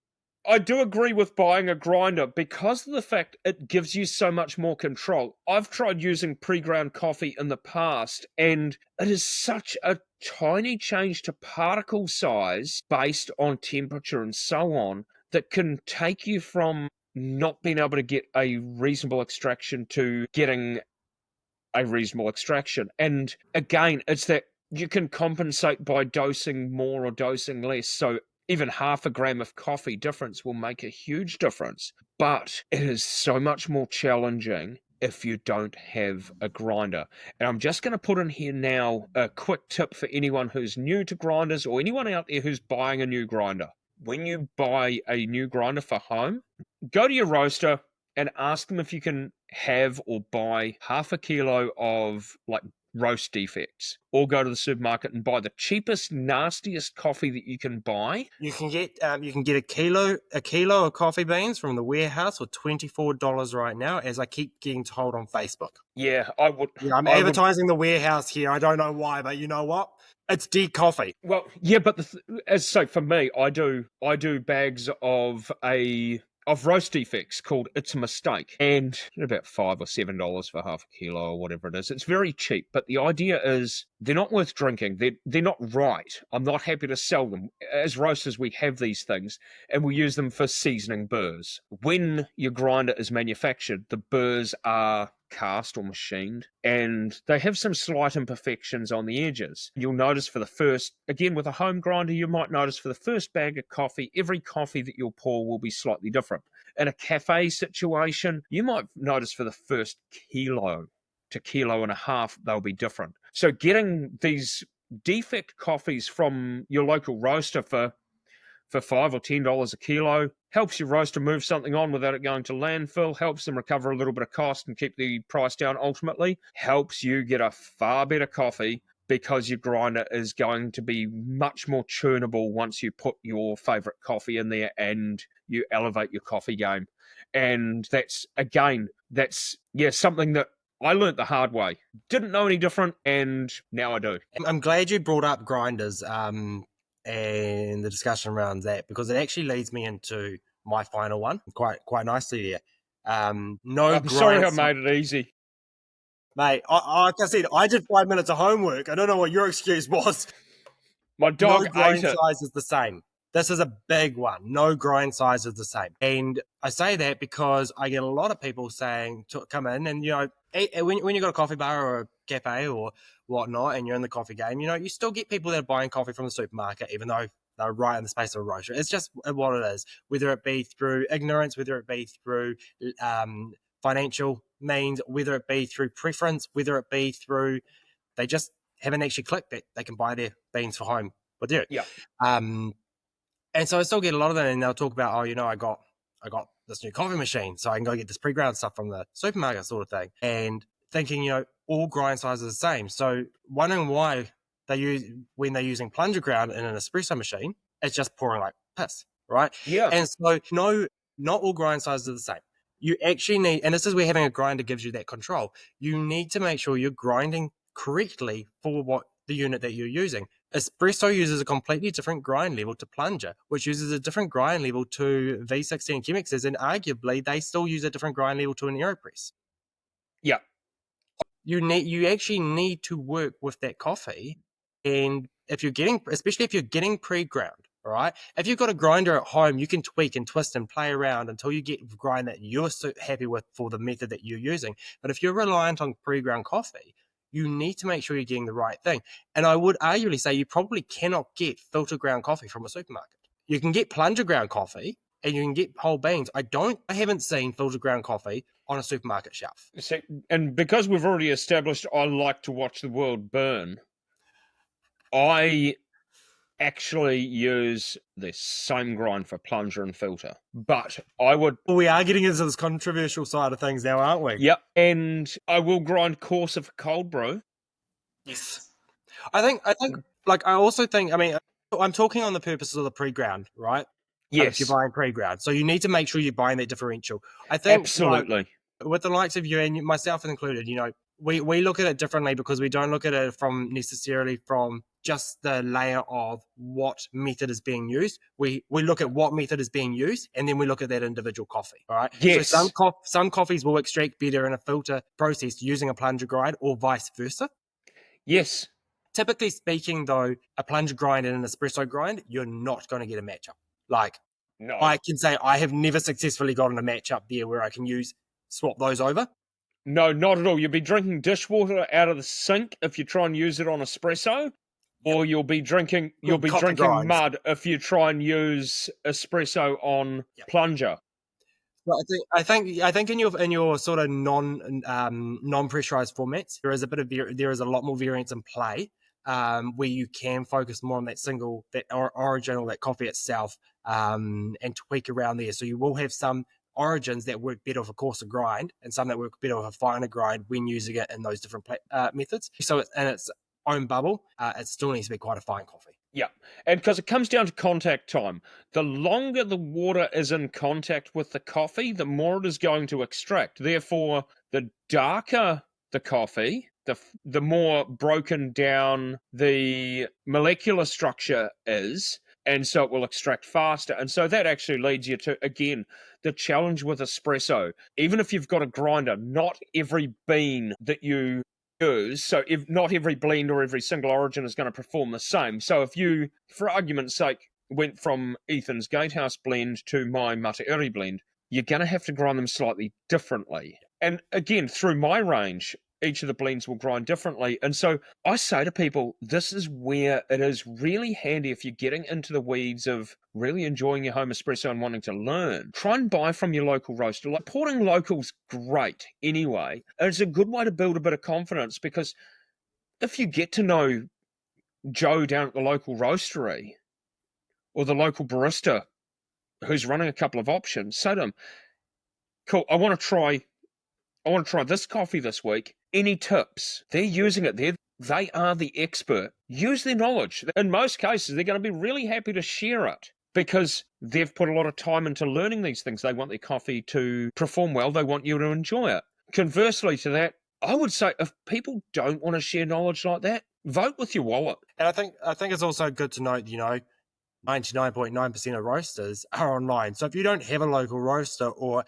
I do agree with buying a grinder because of the fact it gives you so much more control. I've tried using pre-ground coffee in the past, and it is such a tiny change to particle size based on temperature and so on that can take you from not being able to get a reasonable extraction to getting a reasonable extraction. And again, it's that you can compensate by dosing more or dosing less. So even half a gram of coffee difference will make a huge difference. But it is so much more challenging if you don't have a grinder. And I'm just going to put in here now a quick tip for anyone who's new to grinders or anyone out there who's buying a new grinder. When you buy a new grinder for home, go to your roaster and ask them if you can have or buy half a kilo of like roast defects, or go to the supermarket and buy the cheapest, nastiest coffee that you can buy. You can get a kilo of coffee beans from the warehouse for $24 right now, as I keep getting told on Facebook. Yeah, I would. Yeah, I'm I would, advertising the warehouse here. I don't know why, but you know what? It's dead coffee. well, yeah, but as so for me, I do bags of roast defects called It's a Mistake, and about $5 or $7 for half a kilo or whatever it is. It's very cheap, but the idea is they're not worth drinking. They're not right. I'm not happy to sell them. As roasters, we have these things, and we use them for seasoning burrs. When your grinder is manufactured, the burrs are cast or machined, and they have some slight imperfections on the edges. You'll notice for the first, again with a home grinder, you might notice for the first bag of coffee, every coffee that you'll pour will be slightly different. In a cafe situation, you might notice for the first kilo to kilo and a half, they'll be different. So getting these defect coffees from your local roaster for $5 or $10 a kilo helps your roaster move something on without it going to landfill, helps them recover a little bit of cost and keep the price down ultimately, helps you get a far better coffee because your grinder is going to be much more churnable once you put your favorite coffee in there and you elevate your coffee game. And that's something that I learnt the hard way. Didn't know any different, and now I do. I'm glad you brought up grinders and the discussion around that, because it actually leads me into my final one quite nicely there. I'm sorry I made it easy. Mate, like I said, I did 5 minutes of homework. I don't know what your excuse was. My dog No grind ate it. size is the same. This is a big one. No grind size is the same. And I say that because I get a lot of people saying to come in and, when you got a coffee bar or a cafe or whatnot and you're in the coffee game, you still get people that are buying coffee from the supermarket, even though they're right in the space of a roaster. It's just what it is, whether it be through ignorance, whether it be through financial means, whether it be through preference, whether it be through they just haven't actually clicked that they can buy their beans for home with you. Yeah. And so I still get a lot of them, and they'll talk about, I got this new coffee machine, so I can go get this pre-ground stuff from the supermarket sort of thing, and thinking, all grind sizes are the same. So wondering why when they're using plunger ground in an espresso machine, it's just pouring like piss, right? Yeah. And so no, not all grind sizes are the same. You actually need, and this is where having a grinder gives you that control. You need to make sure you're grinding correctly for what the unit that you're using. Espresso uses a completely different grind level to plunger, which uses a different grind level to V60 and Chemixes, and arguably they still use a different grind level to an AeroPress. Yeah. You actually need to work with that coffee, and especially if you're getting pre-ground, all right? If you've got a grinder at home, you can tweak and twist and play around until you get a grind that you're so happy with for the method that you're using. But if you're reliant on pre-ground coffee, you need to make sure you're getting the right thing. And I would arguably say you probably cannot get filter ground coffee from a supermarket. You can get plunger ground coffee and you can get whole beans. I haven't seen filter ground coffee on a supermarket shelf. And because we've already established I like to watch the world burn, I actually use the same grind for plunger and filter. But I would... We are getting into this controversial side of things now, aren't we? Yep. And I will grind coarser for cold brew. Yes. I think Like, I also think, I mean, I'm talking on the purposes of the pre-ground, right? If you're Yes, buying pre-ground. So you need to make sure you're buying that differential. I think, like, absolutely. with the likes of you and myself included, we look at it differently because we don't look at it from necessarily from just the layer of what method is being used. We look at what method is being used, and then we look at that individual coffee. All right. So Yes, some coffees will extract better in a filter process using a plunger grind, or vice versa. yes, Typically speaking, though, a plunger grind and an espresso grind, you're not going to get a matchup. Like, no. I can say I have never successfully gotten a matchup there where I can swap those over. No, not at all. You'll be drinking dishwater out of the sink if you try and use it on espresso, Yep. or you'll be drinking Coffee grinds. mud if you try and use espresso on Yep. plunger. Well, I think in your sort of non pressurized formats, there is a lot more variance in play, where you can focus more on that origin or that coffee itself, and tweak around there. So you will have some origins that work better with a coarser grind, and some that work better with a finer grind when using it in those different methods. So in its own bubble, it still needs to be quite a fine coffee. Yeah, and because it comes down to contact time. The longer the water is in contact with the coffee, the more it is going to extract. Therefore, the darker the coffee, the more broken down the molecular structure is, and so it will extract faster. And so that actually leads you to, again, the challenge with espresso. Even if you've got a grinder, not every bean that you use, so if not every blend or every single origin is going to perform the same. So if you, for argument's sake, went from Ethan's Gatehouse blend to my Matauri blend, you're going to have to grind them slightly differently. And again, through my range, each of the blends will grind differently. And so I say to people, this is where it is really handy if you're getting into the weeds of really enjoying your home espresso and wanting to learn. Try and buy from your local roaster. Like, porting local's great anyway. And it's a good way to build a bit of confidence, because if you get to know Joe down at the local roastery or the local barista who's running a couple of options, say to them, cool, I want to try this coffee this week. Any tips? They're using it. They are the expert. Use their knowledge. In most cases, they're going to be really happy to share it because they've put a lot of time into learning these things. They want their coffee to perform well. They want you to enjoy it. Conversely to that, I would say if people don't want to share knowledge like that, vote with your wallet. And I think it's also good to note, 99.9% of roasters are online. So if you don't have a local roaster, or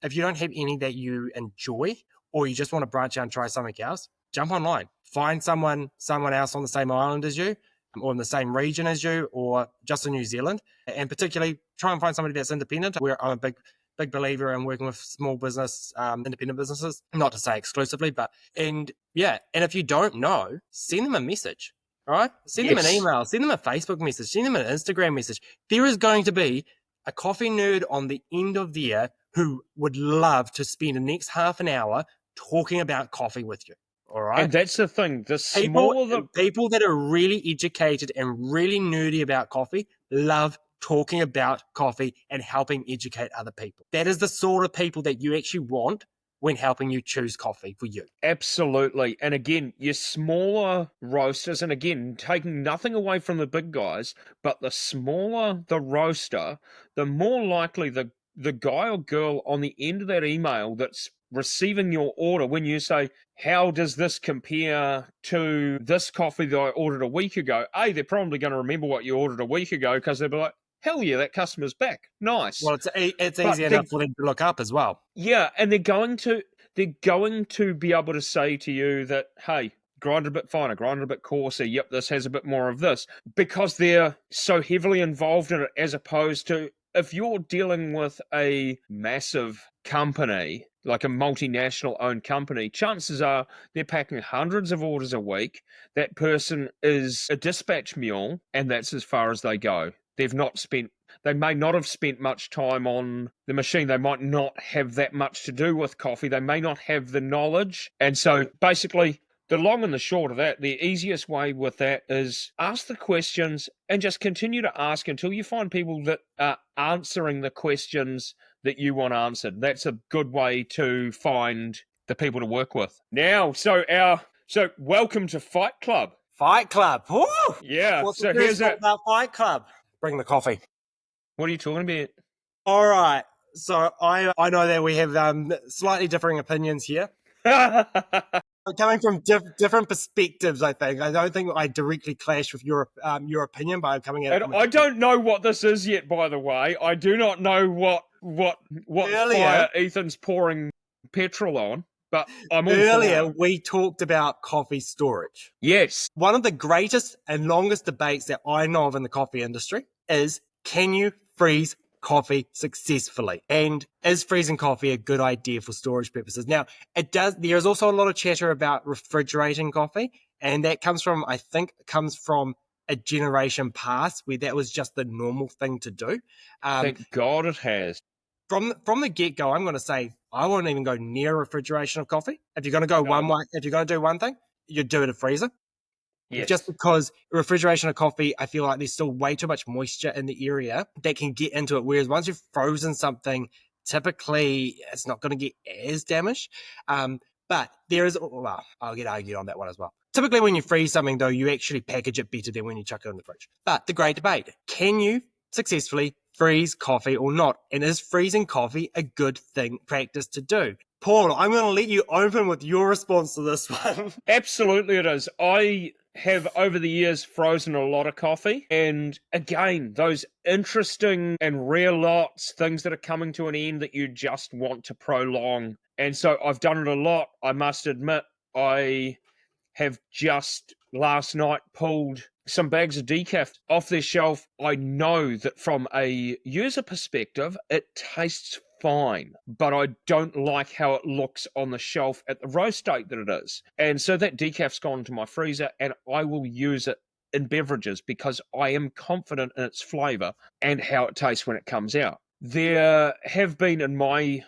if you don't have any that you enjoy, or you just want to branch out and try something else, jump online. Find someone else on the same island as you, or in the same region as you, or just in New Zealand. And particularly try and find somebody that's independent, where I'm a big believer in working with small business, independent businesses, not to say exclusively, and if you don't know, send them a message. All right, send them an Yes. email, send them a Facebook message, send them an Instagram message. There is going to be a coffee nerd on the end of there who would love to spend the next half an hour talking about coffee with you. All right. And that's the thing. The smaller the People that are really educated and really nerdy about coffee love talking about coffee and helping educate other people. That is the sort of people that you actually want when helping you choose coffee for you. Absolutely. And again, your smaller roasters, and again, taking nothing away from the big guys, but the smaller the roaster, the more likely the guy or girl on the end of that email that's receiving your order, when you say, how does this compare to this coffee that I ordered a week ago? A, they're probably going to remember what you ordered a week ago, because they'll be like, hell yeah, that customer's back. Nice. Well, it's But easy enough for them to look up as well. yeah, and they're going to be able to say to you that, hey, grind it a bit finer, grind it a bit coarser. Yep, this has a bit more of this, because they're so heavily involved in it, as opposed to if you're dealing with a massive company, like a multinational owned company, chances are they're packing hundreds of orders a week. That person is a dispatch mule, and that's as far as they go. They may not have spent much time on the machine. They might not have that much to do with coffee. They may not have the knowledge. And so basically, the long and the short of that, the easiest way with that is ask the questions and just continue to ask until you find people that are answering the questions that you want answered. That's a good way to find the people to work with. Now, so welcome to Fight Club. Fight Club. Woo! Yeah. What's the So first here's thought it. about Fight Club? Bring the coffee. What are you talking about? All right. So I know that we have slightly differing opinions here. Coming from different perspectives, I think. I don't think I directly clash with your opinion, but I'm coming at it And from a I different. don't know what this is yet, by the way. I do not know what Earlier, fire Ethan's pouring petrol on, but I'm all for earlier it. we talked about coffee storage. Yes. One of the greatest and longest debates that I know of in the coffee industry is, can you freeze coffee successfully? And is freezing coffee a good idea for storage purposes? Now, there's also a lot of chatter about refrigerating coffee, and that I think comes from a generation past where that was just the normal thing to do. Thank God it has. From the get go, I'm going to say I won't even go near refrigeration of coffee. If you're going to go No. one way, if you're going to do one thing, you do it in a freezer. Just Yes. because refrigeration of coffee, I feel like there's still way too much moisture in the area that can get into it. Whereas once you've frozen something, typically it's not going to get as damaged. But there is, well, I'll get argued on that one as well. Typically, when you freeze something, though, you actually package it better than when you chuck it in the fridge. But the great debate, can you successfully freeze coffee or not? And is freezing coffee a good practice to do? Paul, I'm going to let you open with your response to this one. Absolutely it is. I have over the years frozen a lot of coffee, and again, those interesting and rare lots, things that are coming to an end that you just want to prolong. And so I've done it a lot. I must admit, I have just last night pulled some bags of decaf off their shelf. I know that from a user perspective, it tastes fine, but I don't like how it looks on the shelf at the roast date that it is. And so that decaf's gone to my freezer, and I will use it in beverages because I am confident in its flavour and how it tastes when it comes out. There have been, in my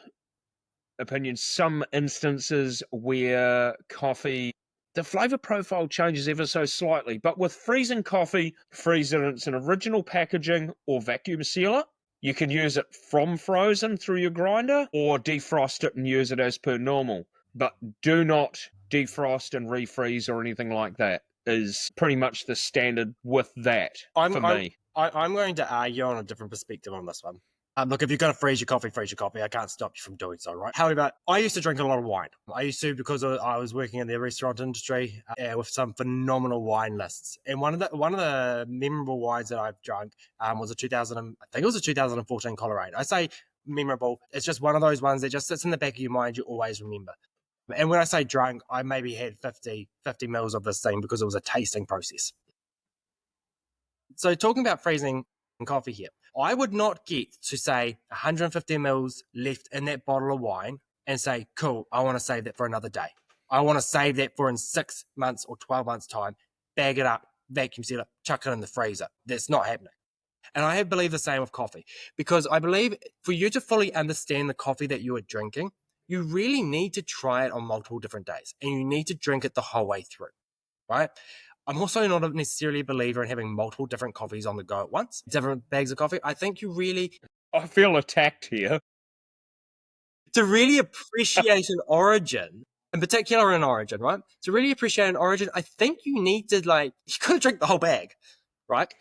opinion, some instances where coffee, the flavor profile changes ever so slightly. But with freezing coffee, freeze it in its original packaging or vacuum sealer. You can use it from frozen through your grinder or defrost it and use it as per normal. But do not defrost and refreeze or anything like that, is pretty much the standard with that for me. I'm going to argue on a different perspective on this one. Look, if you're going to freeze your coffee, freeze your coffee. I can't stop you from doing so, right? However, I used to drink a lot of wine. I used to because I was working in the restaurant industry with some phenomenal wine lists. And one of the memorable wines that I've drunk was I think it was a 2014 Colorado. I say memorable. It's just one of those ones that just sits in the back of your mind. You always remember. And when I say drunk, I maybe had 50 mils of this thing because it was a tasting process. So talking about freezing coffee here, I would not get to say 150 mils left in that bottle of wine and say, cool, I want to save that for another day. I want to save that for in 6 months or 12 months time, bag it up, vacuum seal it, chuck it in the freezer. That's not happening. And I believe the same with coffee, because I believe for you to fully understand the coffee that you are drinking, you really need to try it on multiple different days and you need to drink it the whole way through, right? I'm also not necessarily a believer in having multiple different coffees on the go at once, different bags of coffee. I think you really, I feel attacked here. to really appreciate an origin, in particular an origin, right? To really appreciate an origin, I think you need to you got to drink the whole bag, right?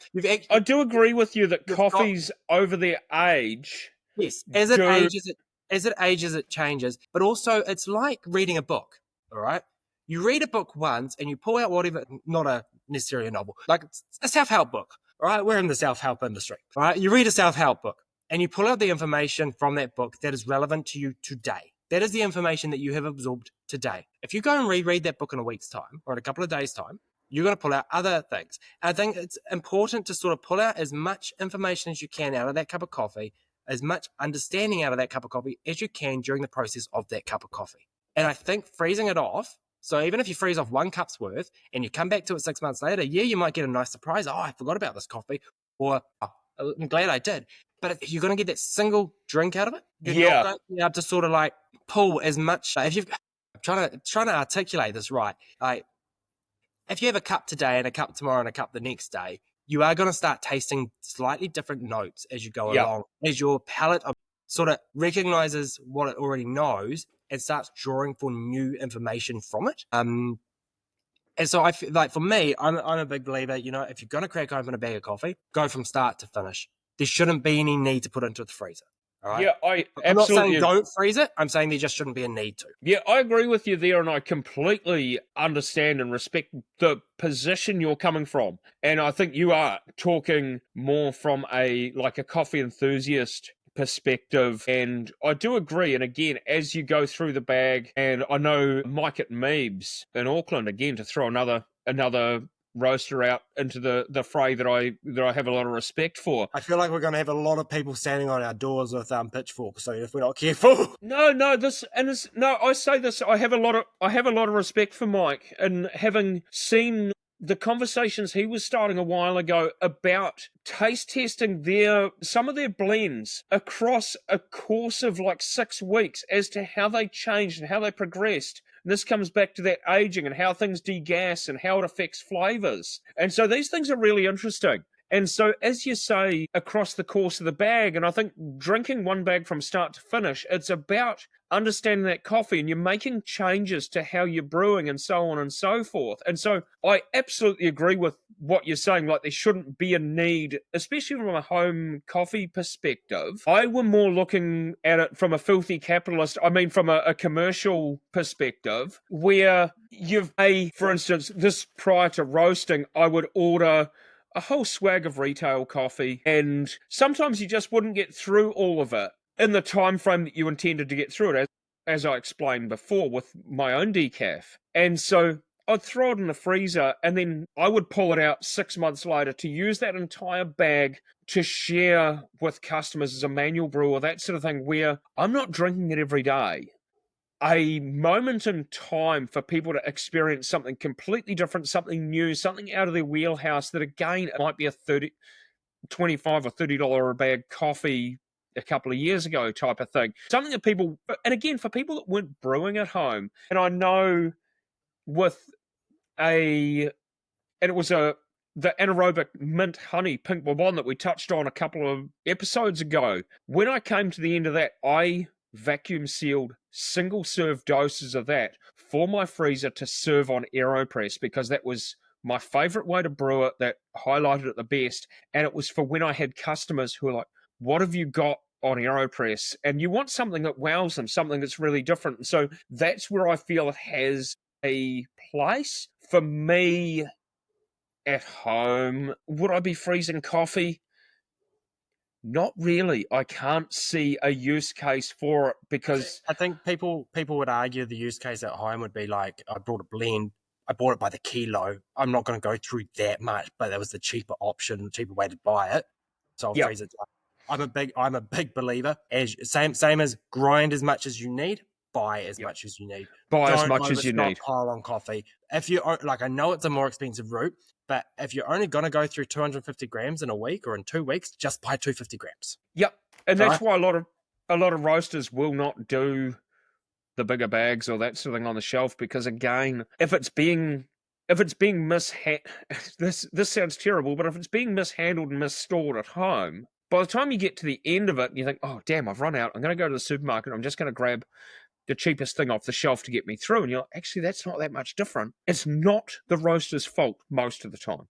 I do agree with you that you've got, coffees over their age yes, as it do. ages, it changes. But also, it's like reading a book. All right, you read a book once, and you pull out whatever, not necessarily a novel, like a self-help book. All right, we're in the self-help industry. All right, you read a self-help book, and you pull out the information from that book that is relevant to you today. That is the information that you have absorbed today. If you go and reread that book in a week's time or in a couple of days' time, you're going to pull out other things. I think it's important to sort of pull out as much information as you can out of that cup of coffee, as much understanding out of that cup of coffee as you can during the process of that cup of coffee. And I think freezing it off, so even if you freeze off 1 cup's worth and you come back to it 6 months later, yeah, you might get a nice surprise. Oh, I forgot about this coffee. Or, oh, I'm glad I did. But if you're going to get that single drink out of it, you're not going to be able to sort of pull as much. If you've, I'm trying to articulate this right. If you have a cup today and a cup tomorrow and a cup the next day, you are going to start tasting slightly different notes as you go along, as your palate sort of recognizes what it already knows and starts drawing for new information from it. And And so I feel like for me, I'm a big believer, if you're going to crack open a bag of coffee, go from start to finish. There shouldn't be any need to put it into the freezer. All right. Yeah, I I'm not saying absolutely. don't freeze it. I'm saying there just shouldn't be a need to. Yeah, I agree with you there, and I completely understand and respect the position you're coming from. And I think you are talking more from a coffee enthusiast perspective, and I do agree. And again, as you go through the bag, and I know Mike at Meebs in Auckland, again, to throw another roaster out into the fray that I have a lot of respect for. I feel like we're going to have a lot of people standing on our doors with pitchforks. So if we're not careful, no, I say this. I have a lot of respect for Mike, and having seen the conversations he was starting a while ago about taste testing some of their blends across a course of 6 weeks as to how they changed and how they progressed. And this comes back to that aging and how things degas and how it affects flavors. And so these things are really interesting. And so, as you say, across the course of the bag, and I think drinking one bag from start to finish, it's about understanding that coffee, and you're making changes to how you're brewing and so on and so forth. And so I absolutely agree with what you're saying, there shouldn't be a need, especially from a home coffee perspective. I were more looking at it from a filthy capitalist, from a commercial perspective, where for instance, this prior to roasting, I would order a whole swag of retail coffee, and sometimes you just wouldn't get through all of it in the time frame that you intended to get through it, as I explained before with my own decaf. And so I'd throw it in the freezer, and then I would pull it out 6 months later to use that entire bag to share with customers as a manual brewer, that sort of thing, where I'm not drinking it every day. A moment in time for people to experience something completely different, something new, something out of their wheelhouse that, again, it might be a $25 or $30 a bag coffee a couple of years ago type of thing. Something that people, and again, for people that weren't brewing at home, and I know it was the anaerobic mint honey pink bourbon that we touched on a couple of episodes ago. When I came to the end of that, I vacuum sealed single serve doses of that for my freezer to serve on AeroPress, because that was my favorite way to brew it, that highlighted it the best. And it was for when I had customers who were like, what have you got on AeroPress? And you want something that wows them, something that's really different. And so that's where I feel it has a place. For me, at home, would I be freezing coffee? Not really. I can't see a use case for it, because I think people would argue the use case at home would be like, I brought a blend, I bought it by the kilo. I'm not going to go through that much, but that was the cheaper option, the cheaper way to buy it. So I'll freeze it. I'm a big believer. Same as grind as much as you need, buy as much as you need. Buy as much as you need. Pile on coffee. If you I know it's a more expensive route, but if you're only going to go through 250 grams in a week or in 2 weeks, just buy 250 grams. Yep, and that's why a lot of roasters will not do the bigger bags or that sort of thing on the shelf, because again, if it's being mishandled, this sounds terrible, but if it's being mishandled and misstored at home, by the time you get to the end of it, you think, oh damn, I've run out. I'm going to go to the supermarket. I'm just going to grab the cheapest thing off the shelf to get me through. And you're like, actually, that's not that much different. It's not the roaster's fault most of the time.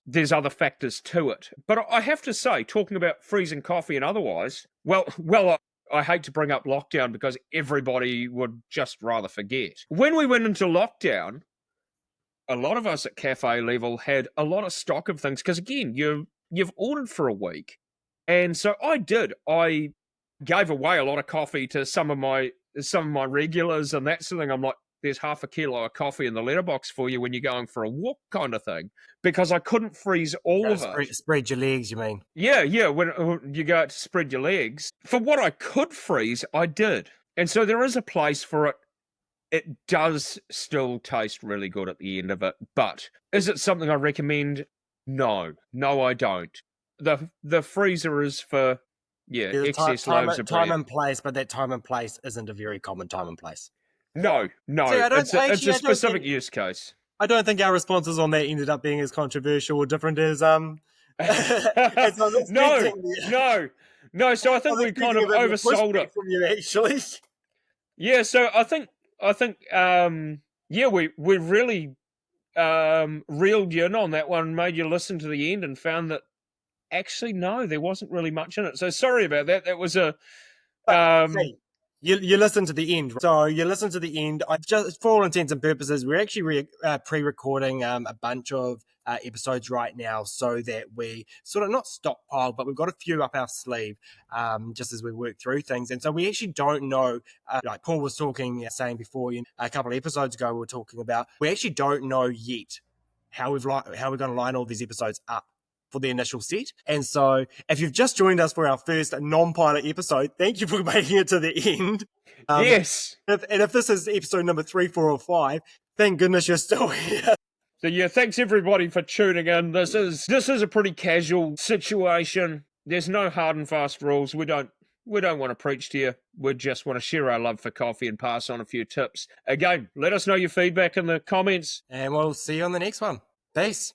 There's other factors to it. But I have to say, talking about freezing coffee and otherwise, well, I hate to bring up lockdown because everybody would just rather forget. When we went into lockdown, a lot of us at cafe level had a lot of stock of things, because again, you've ordered for a week. And so I gave away a lot of coffee to some of my regulars and that sort of thing. I'm like, there's half a kilo of coffee in the letterbox for you when you're going for a walk, kind of thing, because I couldn't freeze all of it. Spread your legs, you mean? Yeah. When you go out to spread your legs. For what I could freeze, I did. And so there is a place for it. It does still taste really good at the end of it. But is it something I recommend? No, I don't. The freezer is for excess loaves of bread. Time and place, but that time and place isn't a very common time and place. No, it's a specific use case. I don't think our responses on that ended up being as controversial or different as No. So I think we kind of oversold it from you, actually. Yeah. So I think we really reeled you in on that one, made you listen to the end, and found that actually no, there wasn't really much in it. So sorry about that. That was a But see, you listen to the end. So you listen to the end. I just, for all intents and purposes, we're actually pre-recording a bunch of episodes right now, so that we sort of not stockpile, but we've got a few up our sleeve, just as we work through things. And so we actually don't know. Like Paul was talking, saying before, a couple of episodes ago, we were talking about. We actually don't know yet how we're going to line all these episodes up for the initial set. And so if you've just joined us for our first non-pilot episode, thank you for making it to the end. yes. If this is episode number 3, 4, or 5, thank goodness you're still here. So yeah, thanks everybody for tuning in. This is a pretty casual situation. There's no hard and fast rules. We don't want to preach to you. We just want to share our love for coffee and pass on a few tips. Again, let us know your feedback in the comments. And we'll see you on the next one. Peace.